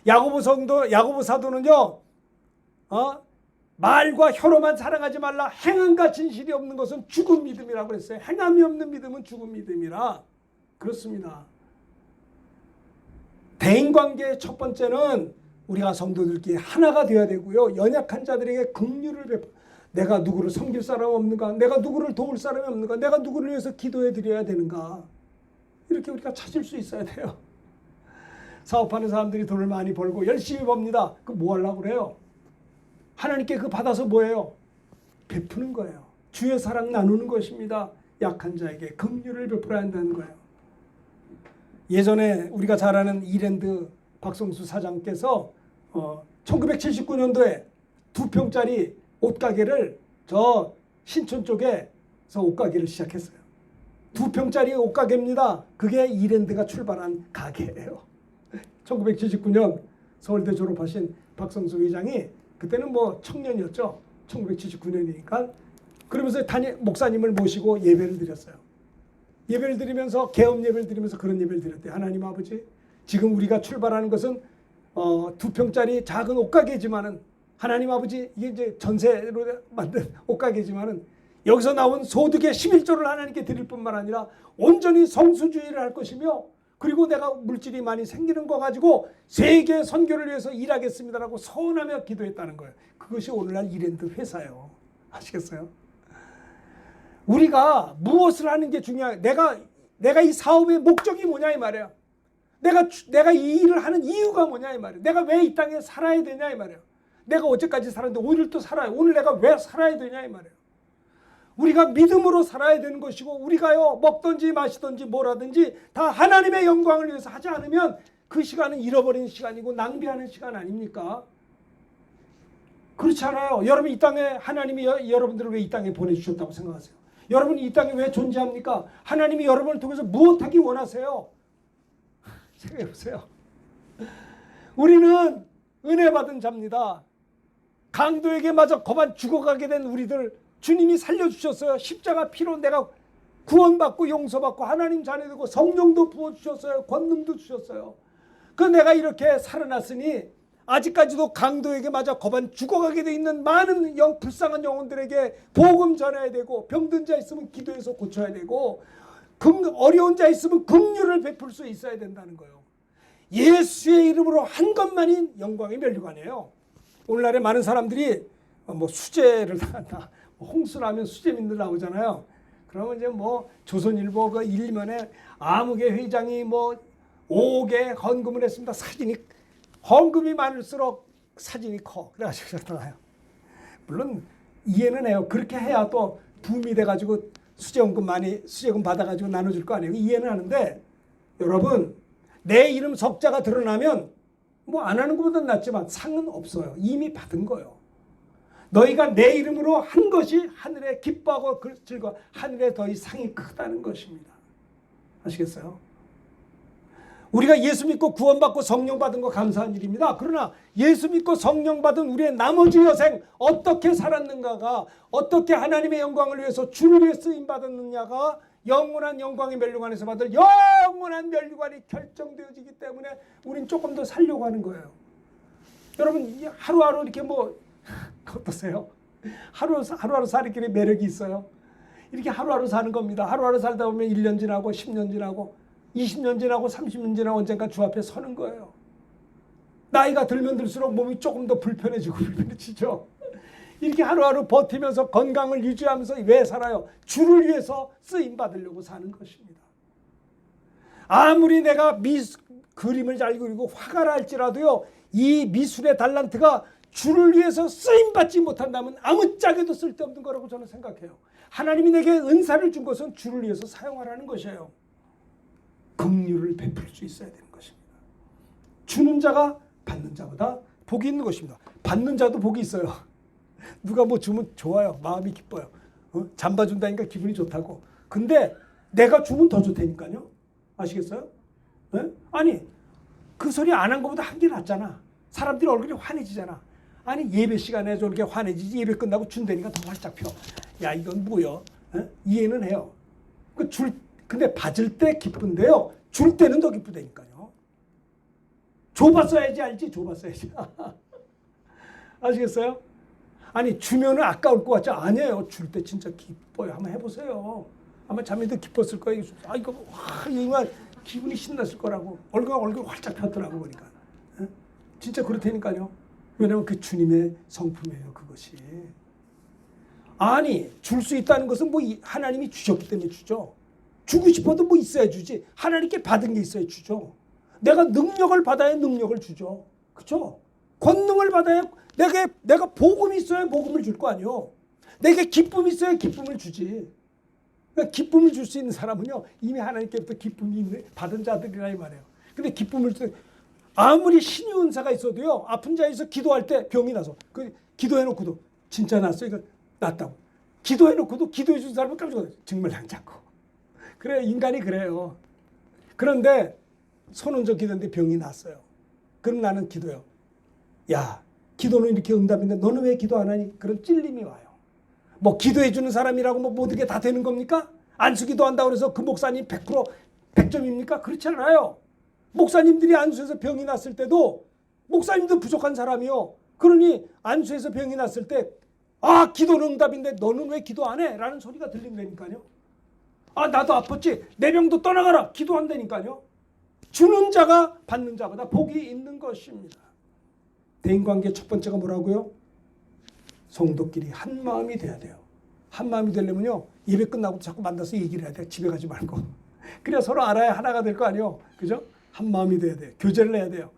야고보 사도는요. 말과 혀로만 사랑하지 말라. 행함과 진실이 없는 것은 죽은 믿음이라고 그랬어요. 행함이 없는 믿음은 죽은 믿음이라. 그렇습니다. 대인관계의 첫 번째는 우리가 성도들끼리 하나가 되어야 되고요. 연약한 자들에게 긍휼을 베푸. 내가 누구를 섬길 사람 없는가? 내가 누구를 도울 사람이 없는가? 내가 누구를 위해서 기도해 드려야 되는가? 이렇게 우리가 찾을 수 있어야 돼요. 사업하는 사람들이 돈을 많이 벌고 열심히 법니다. 그 뭐 하려고 그래요? 하나님께 그 받아서 뭐예요? 베푸는 거예요. 주의 사랑 나누는 것입니다. 약한 자에게 긍휼을 베풀어야 한다는 거예요. 예전에 우리가 잘 아는 이랜드 박성수 사장께서 1979년도에 2평짜리 옷가게를 저 신촌 쪽에서 옷가게를 시작했어요. 2평짜리 옷가게입니다. 그게 이랜드가 출발한 가게예요. 1979년 서울대 졸업하신 박성수 회장이 그때는 뭐 청년이었죠. 1979년이니까. 그러면서 목사님을 모시고 예배를 드렸어요. 예배를 드리면서 개업 예배를 드리면서 그런 예배를 드렸대요. 하나님 아버지, 지금 우리가 출발하는 것은 2평짜리 작은 옷가게지만은 하나님 아버지 이게 이제 전세로 만든 옷가게지만은 여기서 나온 소득의 11조를 하나님께 드릴 뿐만 아니라 온전히 성수주의를 할 것이며 그리고 내가 물질이 많이 생기는 거 가지고 세계 선교를 위해서 일하겠습니다라고 서원하며 기도했다는 거예요. 그것이 오늘날 이랜드 회사예요. 아시겠어요? 우리가 무엇을 하는 게 중요해요. 내가 이 사업의 목적이 뭐냐 이 말이에요. 내가 이 일을 하는 이유가 뭐냐 이 말이에요. 내가 왜 이 땅에 살아야 되냐 이 말이에요. 내가 어제까지 살았는데 오늘 또 살아요. 오늘 내가 왜 살아야 되냐 이 말이에요. 우리가 믿음으로 살아야 되는 것이고 우리가요 먹든지 마시든지 뭐라든지 다 하나님의 영광을 위해서 하지 않으면 그 시간은 잃어버리는 시간이고 낭비하는 시간 아닙니까? 그렇지 않아요? 여러분 이 땅에 하나님이 여러분들을 왜 이 땅에 보내주셨다고 생각하세요? 여러분이 이 땅에 왜 존재합니까? 하나님이 여러분을 통해서 무엇하기 원하세요? 생각해보세요. 우리는 은혜 받은 자입니다. 강도에게 맞아 거반 죽어가게 된 우리들 주님이 살려주셨어요. 십자가 피로 내가 구원받고 용서받고 하나님 자녀 되고 성령도 부어주셨어요. 권능도 주셨어요. 그 내가 이렇게 살아났으니 아직까지도 강도에게 맞아 거반 죽어가게 돼 있는 많은 불쌍한 영혼들에게 복음 전해야 되고 병든 자 있으면 기도해서 고쳐야 되고 어려운 자 있으면 긍휼을 베풀 수 있어야 된다는 거예요. 예수의 이름으로 한 것만이 영광의 면류관이에요. 오늘날에 많은 사람들이 뭐 수재를 당한다. 홍수나면 수재민들 나오잖아요. 그러면 이제 뭐 조선일보 그 1면에 아무개 회장이 뭐 5개 헌금을 했습니다. 사진이 헌금이 많을수록 사진이 커. 그래가지고 나와요. 물론 이해는 해요. 그렇게 해야 또 붐이 돼가지고 수재금 받아가지고 나눠줄 거 아니에요. 이해는 하는데 여러분 내 이름 석자가 드러나면 뭐 안 하는 것보다 낫지만 상은 없어요. 이미 받은 거예요. 너희가 내 이름으로 한 것이 하늘에 기뻐하고 즐거워 하늘에 더 상이 크다는 것입니다. 아시겠어요? 우리가 예수 믿고 구원받고 성령 받은 거 감사한 일입니다. 그러나 예수 믿고 성령 받은 우리의 나머지 여생 어떻게 살았는가가 어떻게 하나님의 영광을 위해서 주를 위해 쓰임 받았느냐가 영원한 영광의 면류관에서 받을 영원한 면류관이 결정되어지기 때문에 우린 조금 더 살려고 하는 거예요. 여러분 하루하루 이렇게 뭐 어떠세요? 하루하루 사는 길에 매력이 있어요. 이렇게 하루하루 사는 겁니다. 하루하루 살다 보면 1년 지나고 10년 지나고 20년 지나고 30년 지나고 언젠가 주 앞에 서는 거예요. 나이가 들면 들수록 몸이 조금 더 불편해지죠. 이렇게 하루하루 버티면서 건강을 유지하면서 왜 살아요? 주를 위해서 쓰임 받으려고 사는 것입니다. 아무리 내가 그림을 잘 그리고 화가라 할지라도요, 이 미술의 달란트가 주를 위해서 쓰임 받지 못한다면 아무짝에도 쓸데없는 거라고 저는 생각해요. 하나님이 내게 은사를 준 것은 주를 위해서 사용하라는 것이에요. 긍휼을 베풀 수 있어야 되는 것입니다. 주는 자가 받는 자보다 복이 있는 것입니다. 받는 자도 복이 있어요. 누가 뭐 주면 좋아요. 마음이 기뻐요. 잠바 준다니까 기분이 좋다고. 근데 내가 주면 더 좋다니까요. 아시겠어요? 네? 아니 그 소리 안 한 것보다 한 게 낫잖아. 사람들이 얼굴이 환해지잖아. 아니 예배 시간에 저렇게 환해지지 예배 끝나고 준다니까 더 활짝 펴. 야 이건 뭐야? 이해는 해요. 근데 받을 때 기쁜데요. 줄 때는 더 기쁘다니까요. 줘봤어야지 알지. 줘봤어야지. 아시겠어요? 아니 주면은 아까울 것 같지? 아니에요. 줄 때 진짜 기뻐요. 한번 해보세요. 아마 자매도 기뻤을 거예요. 아 이거 정말 기분이 신났을 거라고. 얼굴 활짝 폈더라고 보니까. 진짜 그렇다니까요. 왜냐면 그 주님의 성품이에요. 그것이. 아니 줄 수 있다는 것은 뭐 하나님이 주셨기 때문에 주죠. 주고 싶어도 뭐 있어야 주지. 하나님께 받은 게 있어야 주죠. 내가 능력을 받아야 능력을 주죠. 그렇죠? 권능을 받아야 내가 복음이 있어야 복음을 줄 거 아니요. 내게 기쁨이 있어야 기쁨을 주지. 그러니까 기쁨을 줄 수 있는 사람은요 이미 하나님께부터 기쁨이 있는 받은 자들이라 이 말이에요. 근데 기쁨을 아무리 신의 은사가 있어도요 아픈 자에서 기도할 때 병이 나서 기도해놓고도 진짜 났어 이거 낫다고 기도해놓고도 기도해 준 사람은 깜짝 놀라요. 정말 안 잡고. 그래 인간이 그래요. 그런데 손은저 기도했는데 병이 났어요. 그럼 나는 기도해요. 야 기도는 이렇게 응답인데 너는 왜 기도 안 하니? 그런 찔림이 와요. 뭐 기도해 주는 사람이라고 뭐 모든 게 다 되는 겁니까? 안수 기도한다고 해서 그 목사님 100% 100점입니까? 그렇지 않아요. 목사님들이 안수해서 병이 났을 때도 목사님도 부족한 사람이요. 그러니 안수해서 병이 났을 때 아 기도는 응답인데 너는 왜 기도 안 해? 라는 소리가 들린다니까요. 아 나도 아팠지. 내 병도 떠나가라. 기도한다니까요. 주는 자가 받는 자보다 복이 있는 것입니다. 대인관계 첫 번째가 뭐라고요? 성도끼리 한 마음이 돼야 돼요. 한 마음이 되려면요. 예배 끝나고 자꾸 만나서 얘기를 해야 돼요. 집에 가지 말고. 그래야 서로 알아야 하나가 될 거 아니에요. 그죠? 한 마음이 돼야 돼요. 교제를 해야 돼요.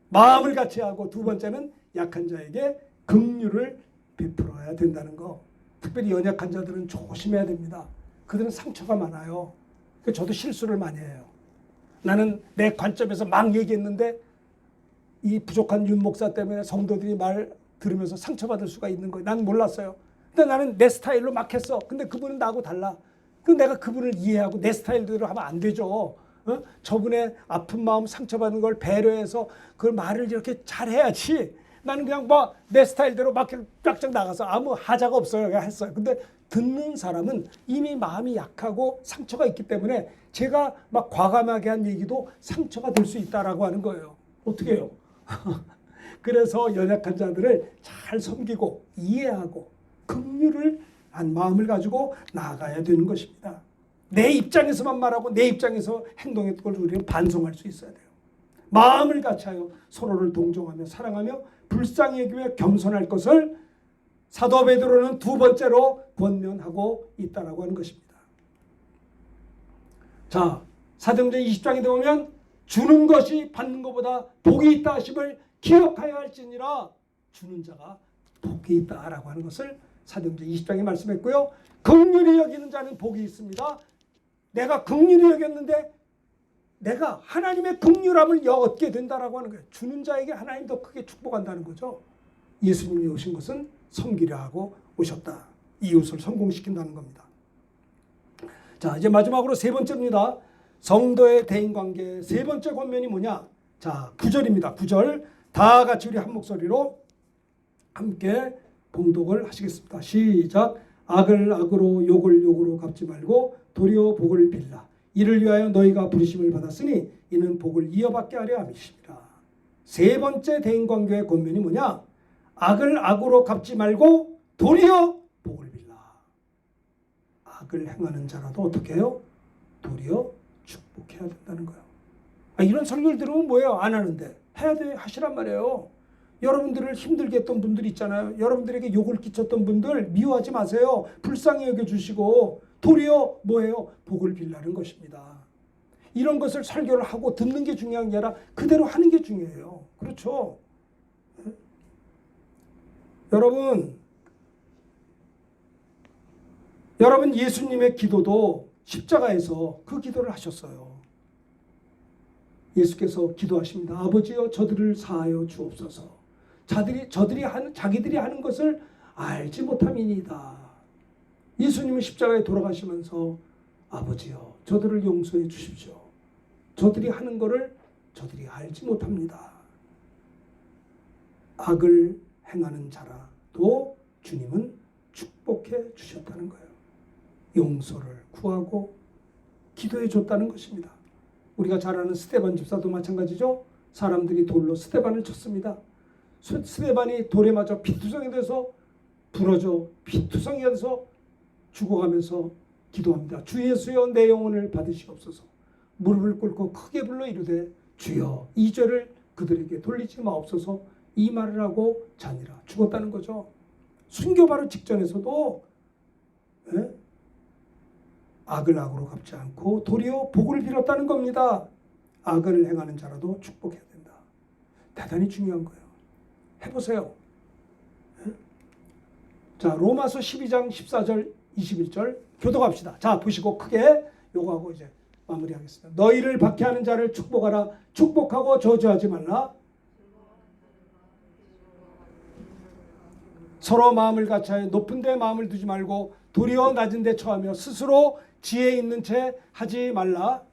마음을 같이 하고 두 번째는 약한 자에게 긍휼을 베풀어야 된다는 거. 특별히 연약한 자들은 조심해야 됩니다. 그들은 상처가 많아요. 저도 실수를 많이 해요. 나는 내 관점에서 막 얘기했는데 이 부족한 윤 목사 때문에 성도들이 말 들으면서 상처받을 수가 있는 거예요. 난 몰랐어요. 근데 나는 내 스타일로 막 했어. 근데 그분은 나하고 달라. 그럼 내가 그분을 이해하고 내 스타일대로 하면 안 되죠. 저분의 아픈 마음 상처받는 걸 배려해서 그 말을 이렇게 잘 해야지. 나는 그냥 뭐 내 스타일대로 막 쫙쫙 나가서 아무 하자가 없어요. 그냥 했어요. 근데 듣는 사람은 이미 마음이 약하고 상처가 있기 때문에 제가 막 과감하게 한 얘기도 상처가 될 수 있다라고 하는 거예요. 어떻게 해요? 그래서 연약한 자들을 잘 섬기고 이해하고 긍휼을 한 마음을 가지고 나아가야 되는 것입니다. 내 입장에서만 말하고 내 입장에서 행동했던 걸 우리는 반성할 수 있어야 돼요. 마음을 같이하여 서로를 동정하며 사랑하며 불쌍히 여기며 겸손할 것을 사도 베드로는 두 번째로 권면하고 있다라고 하는 것입니다. 자, 사도행전 20장에 보면 주는 것이 받는 것보다 복이 있다 하심을 기억하여 할지니라. 주는 자가 복이 있다라고 하는 것을 사도행전 20장에 말씀했고요. 긍휼히 여기는 자는 복이 있습니다. 내가 긍휼히 여겼는데 내가 하나님의 긍휼함을 얻게 된다라고 하는 거예요. 주는 자에게 하나님 더 크게 축복한다는 거죠. 예수님이 오신 것은 섬기려 하고 오셨다. 이웃을 성공시킨다는 겁니다. 자, 이제 마지막으로 세 번째입니다. 성도의 대인관계 세 번째 권면이 뭐냐? 자, 9절입니다. 9절 다 같이 우리 한 목소리로 함께 봉독을 하시겠습니다. 시작. 악을 악으로 욕을 욕으로 갚지 말고 도리어 복을 빌라. 이를 위하여 너희가 부르심을 받았으니 이는 복을 이어받게 하려 함이시니라. 세 번째 대인관계의 권면이 뭐냐? 악을 악으로 갚지 말고 도리어 복을 빌라. 악을 행하는 자라도 어떻게 해요? 도리어 축복해야 된다는 거예요. 이런 설교를 들으면 뭐예요? 안 하는데. 해야 돼, 하시란 말이에요. 여러분들을 힘들게 했던 분들 있잖아요. 여러분들에게 욕을 끼쳤던 분들 미워하지 마세요. 불쌍히 여겨주시고 도리어 뭐예요? 복을 빌라는 것입니다. 이런 것을 설교를 하고 듣는 게 중요한 게 아니라 그대로 하는 게 중요해요. 그렇죠? 여러분 예수님의 기도도 십자가에서 그 기도를 하셨어요. 예수께서 기도하십니다. 아버지여 저들을 사하여 주옵소서. 자기들이 하는 것을 알지 못함이니이다. 예수님은 십자가에 돌아가시면서 아버지여 저들을 용서해 주십시오. 저들이 하는 것을 저들이 알지 못합니다. 악을 행하는 자라도 주님은 축복해 주셨다는 거예요. 용서를 구하고 기도해 줬다는 것입니다. 우리가 잘 아는 스데반 집사도 마찬가지죠. 사람들이 돌로 스데반을 쳤습니다. 스데반이 돌에 맞아 피투성이 돼서 부러져 피투성이 돼서 죽어가면서 기도합니다. 주 예수여 내 영혼을 받으시옵소서. 무릎을 꿇고 크게 불러 이르되 주여 이 죄를 그들에게 돌리지 마옵소서. 이 말을 하고 자니라 죽었다는 거죠. 순교 바로 직전에서도 악을 악으로 갚지 않고 도리어 복을 빌었다는 겁니다. 악을 행하는 자라도 축복해야 된다. 대단히 중요한 거예요. 해보세요. 자, 로마서 12장 14절 21절 교독합시다. 자, 보시고 크게 요거하고 이제 마무리하겠습니다. 너희를 박해하는 자를 축복하라. 축복하고 저주하지 말라. 서로 마음을 같이하여 높은 데 마음을 두지 말고 도리어 낮은 데 처하며 스스로 지혜 있는 채 하지 말라.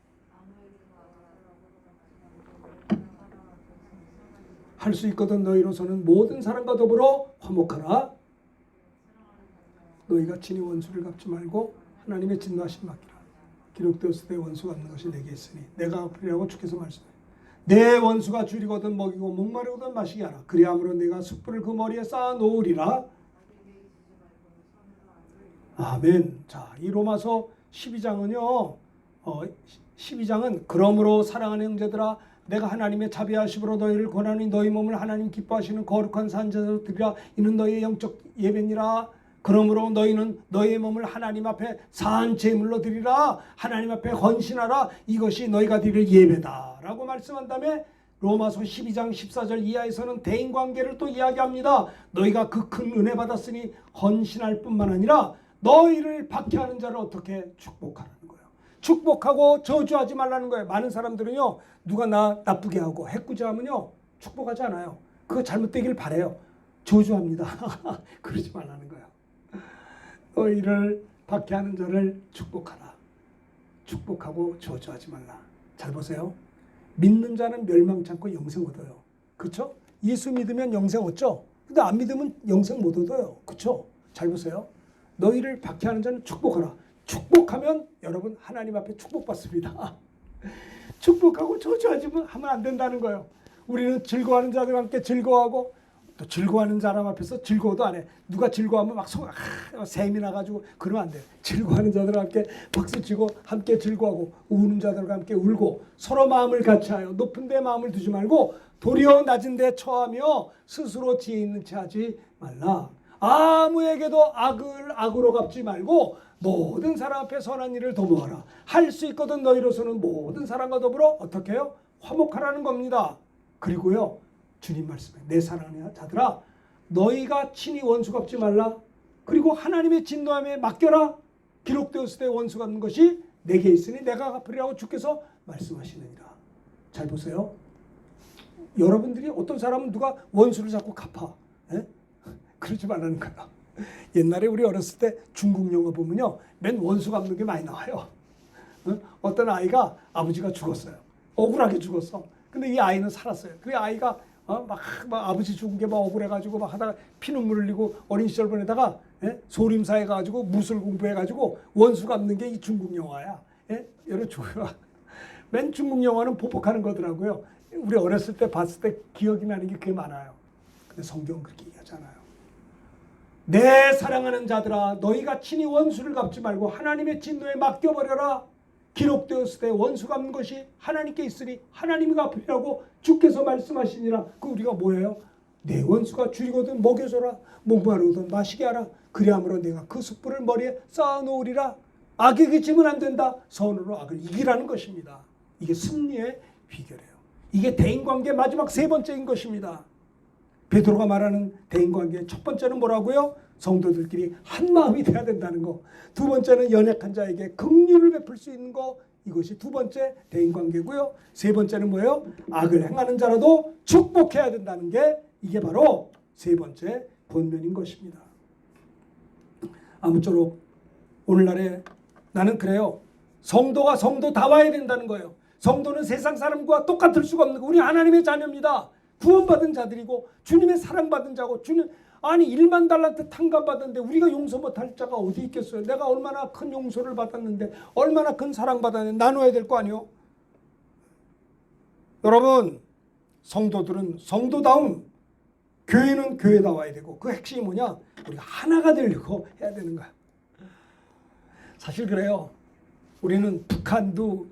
할 수 있거든 너희로서는 모든 사람과 더불어 화목하라. 너희가 친히 원수를 갚지 말고 하나님의 진노하심 맡기라. 기록되었을 때 원수 갚는 것이 내게 있으니 내가 갚으리라고 주께서 말씀해. 내 원수가 줄이거든 먹이고 목마르거든 마시게 하라. 그리함으로 내가 숯불을 그 머리에 쌓아 놓으리라. 아멘. 자, 이 로마서 12장은요. 12장은 그러므로 사랑하는 형제들아 내가 하나님의 자비하심으로 너희를 권하니 너희 몸을 하나님 기뻐하시는 거룩한 산제로 드리라. 이는 너희의 영적 예배니라. 그러므로 너희는 너희의 몸을 하나님 앞에 산 제물로 드리라. 하나님 앞에 헌신하라. 이것이 너희가 드릴 예배다 라고 말씀한 다음에 로마서 12장 14절 이하에서는 대인관계를 또 이야기합니다. 너희가 그 큰 은혜 받았으니 헌신할 뿐만 아니라 너희를 박해하는 자를 어떻게 축복하라는 거예요. 축복하고 저주하지 말라는 거예요. 많은 사람들은요. 누가 나 나쁘게 하고 해꾸지하면요. 축복하지 않아요. 그거 잘못되길 바라요. 저주합니다. 그러지 말라는 거예요. 너희를 박해하는 자를 축복하라. 축복하고 저주하지 말라. 잘 보세요. 믿는 자는 멸망치 않고 영생 얻어요. 그렇죠? 예수 믿으면 영생 얻죠? 근데 안 믿으면 영생 못 얻어요. 그렇죠? 잘 보세요. 너희를 박해하는 자는 축복하라. 축복하면 여러분 하나님 앞에 축복받습니다. 축복하고 저주하지만 하면 안 된다는 거예요. 우리는 즐거워하는 자들과 함께 즐거워하고 또 즐거워하는 사람 앞에서 즐거워도 안 해. 누가 즐거워하면 막 샘이 나가지고 그러면 안 돼. 즐거워하는 자들과 함께 박수치고 함께 즐거워하고 우는 자들과 함께 울고 서로 마음을 같이하여 높은 데 마음을 두지 말고 도리어 낮은 데 처하며 스스로 지혜 있는 채 하지 말라. 아무에게도 악을 악으로 갚지 말고 모든 사람 앞에 선한 일을 도모하라. 할 수 있거든 너희로서는 모든 사람과 더불어 어떻게 해요? 화목하라는 겁니다. 그리고요. 주님 말씀에 내 사랑하는 자들아 너희가 친히 원수 갚지 말라. 그리고 하나님의 진노함에 맡겨라. 기록되었을 때 원수 갚는 것이 내게 있으니 내가 갚으리라고 주께서 말씀하시느니라. 잘 보세요. 여러분들이 어떤 사람은 누가 원수를 자꾸 갚아. 에? 그러지 말라는 거야. 옛날에 우리 어렸을 때 중국 영화 보면요. 맨 원수 갚는 게 많이 나와요. 어떤 아이가 아버지가 죽었어요. 억울하게 죽었어. 근데 이 아이는 살았어요. 그 아이가 막 아버지 죽은 게 막 억울해가지고 막 하다가 피눈물 흘리고 어린 시절 보내다가 소림사에 가가지고 무술 공부해가지고 원수 갚는 게 이 중국 영화야. 여러 중국 맨 중국 영화는 보복하는 거더라고요. 우리 어렸을 때 봤을 때 기억이 나는 게 그게 많아요. 근데 성경은 그렇게 얘기하잖아요. 내 사랑하는 자들아 너희가 친히 원수를 갚지 말고 하나님의 진노에 맡겨버려라. 기록되었을 때 원수 갚는 것이 하나님께 있으니 하나님이 갚으리라고 주께서 말씀하시니라. 그 우리가 뭐예요? 내 원수가 줄이거든 먹여줘라. 목마르거든 마시게 하라. 그리함으로 내가 그 숯불을 머리에 쌓아놓으리라. 악에게 지면 안 된다. 선으로 악을 이기라는 것입니다. 이게 승리의 비결이에요. 이게 대인관계 마지막 세 번째인 것입니다. 베드로가 말하는 대인관계 첫 번째는 뭐라고요? 성도들끼리 한 마음이 돼야 된다는 거. 두 번째는 연약한 자에게 긍휼을 베풀 수 있는 거. 이것이 두 번째 대인관계고요. 세 번째는 뭐예요? 악을 행하는 자라도 축복해야 된다는 게 이게 바로 세 번째 권면인 것입니다. 아무쪼록 오늘날에 나는 그래요. 성도가 성도다워야 된다는 거예요. 성도는 세상 사람과 똑같을 수가 없는 거. 우리 하나님의 자녀입니다. 구원받은 자들이고 주님의 사랑받은 자고 주님 아니 1만 달란트 탕감받았는데 우리가 용서 못할 자가 어디 있겠어요. 내가 얼마나 큰 용서를 받았는데 얼마나 큰 사랑받았는데 나눠야 될 거 아니에요. 여러분 성도들은 성도다움 교회는 교회다워야 되고 그 핵심이 뭐냐 우리가 하나가 되려고 해야 되는 거야. 사실 그래요. 우리는 북한도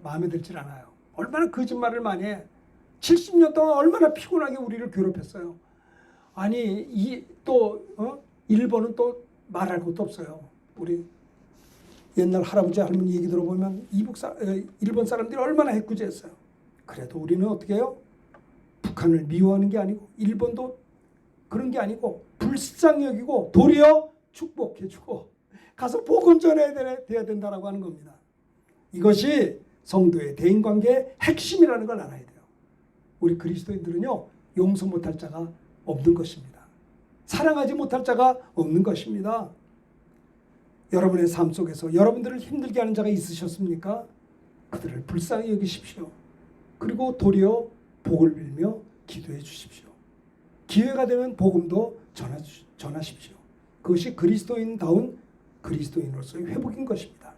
마음에 들질 않아요. 얼마나 거짓말을 많이 해. 70년 동안 얼마나 피곤하게 우리를 괴롭혔어요. 아니 일본은 또 말할 것도 없어요. 우리 옛날 할아버지 할머니 얘기 들어보면 일본 사람들이 얼마나 해꾸지했어요. 그래도 우리는 어떻게 해요? 북한을 미워하는 게 아니고 일본도 그런 게 아니고 불쌍히 여기고 도리어 축복해주고 가서 복음 전해야 돼야 된다라고 하는 겁니다. 이것이 성도의 대인관계의 핵심이라는 걸 알아야 돼요. 우리 그리스도인들은요 용서 못할 자가 없는 것입니다. 사랑하지 못할 자가 없는 것입니다. 여러분의 삶 속에서 여러분들을 힘들게 하는 자가 있으셨습니까? 그들을 불쌍히 여기십시오. 그리고 도리어 복을 빌며 기도해 주십시오. 기회가 되면 복음도 전하십시오. 그것이 그리스도인다운 그리스도인으로서의 회복인 것입니다.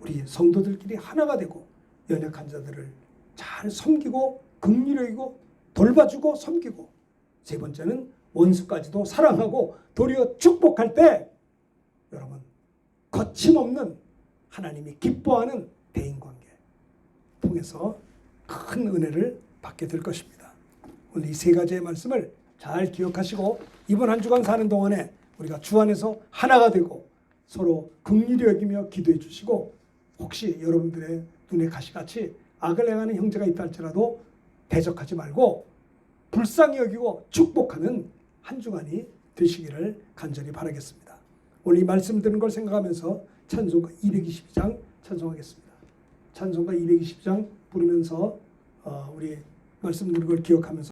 우리 성도들끼리 하나가 되고 연약한 자들을 잘 섬기고 긍휼히 여기고 돌봐주고 섬기고 세 번째는 원수까지도 사랑하고 도리어 축복할 때 여러분 거침없는 하나님이 기뻐하는 대인관계 통해서 큰 은혜를 받게 될 것입니다. 오늘 이 세 가지의 말씀을 잘 기억하시고 이번 한 주간 사는 동안에 우리가 주 안에서 하나가 되고 서로 긍휼히 여기며 기도해 주시고 혹시 여러분들의 눈에 가시같이 악을 행하는 형제가 있다 할지라도 대적하지 말고 불쌍히 여기고 축복하는 한 주간이 되시기를 간절히 바라겠습니다. 오늘 이 말씀 드는 걸 생각하면서 찬송가 222장 찬송하겠습니다. 찬송가 222장 부르면서 우리 말씀 드는 걸 기억하면서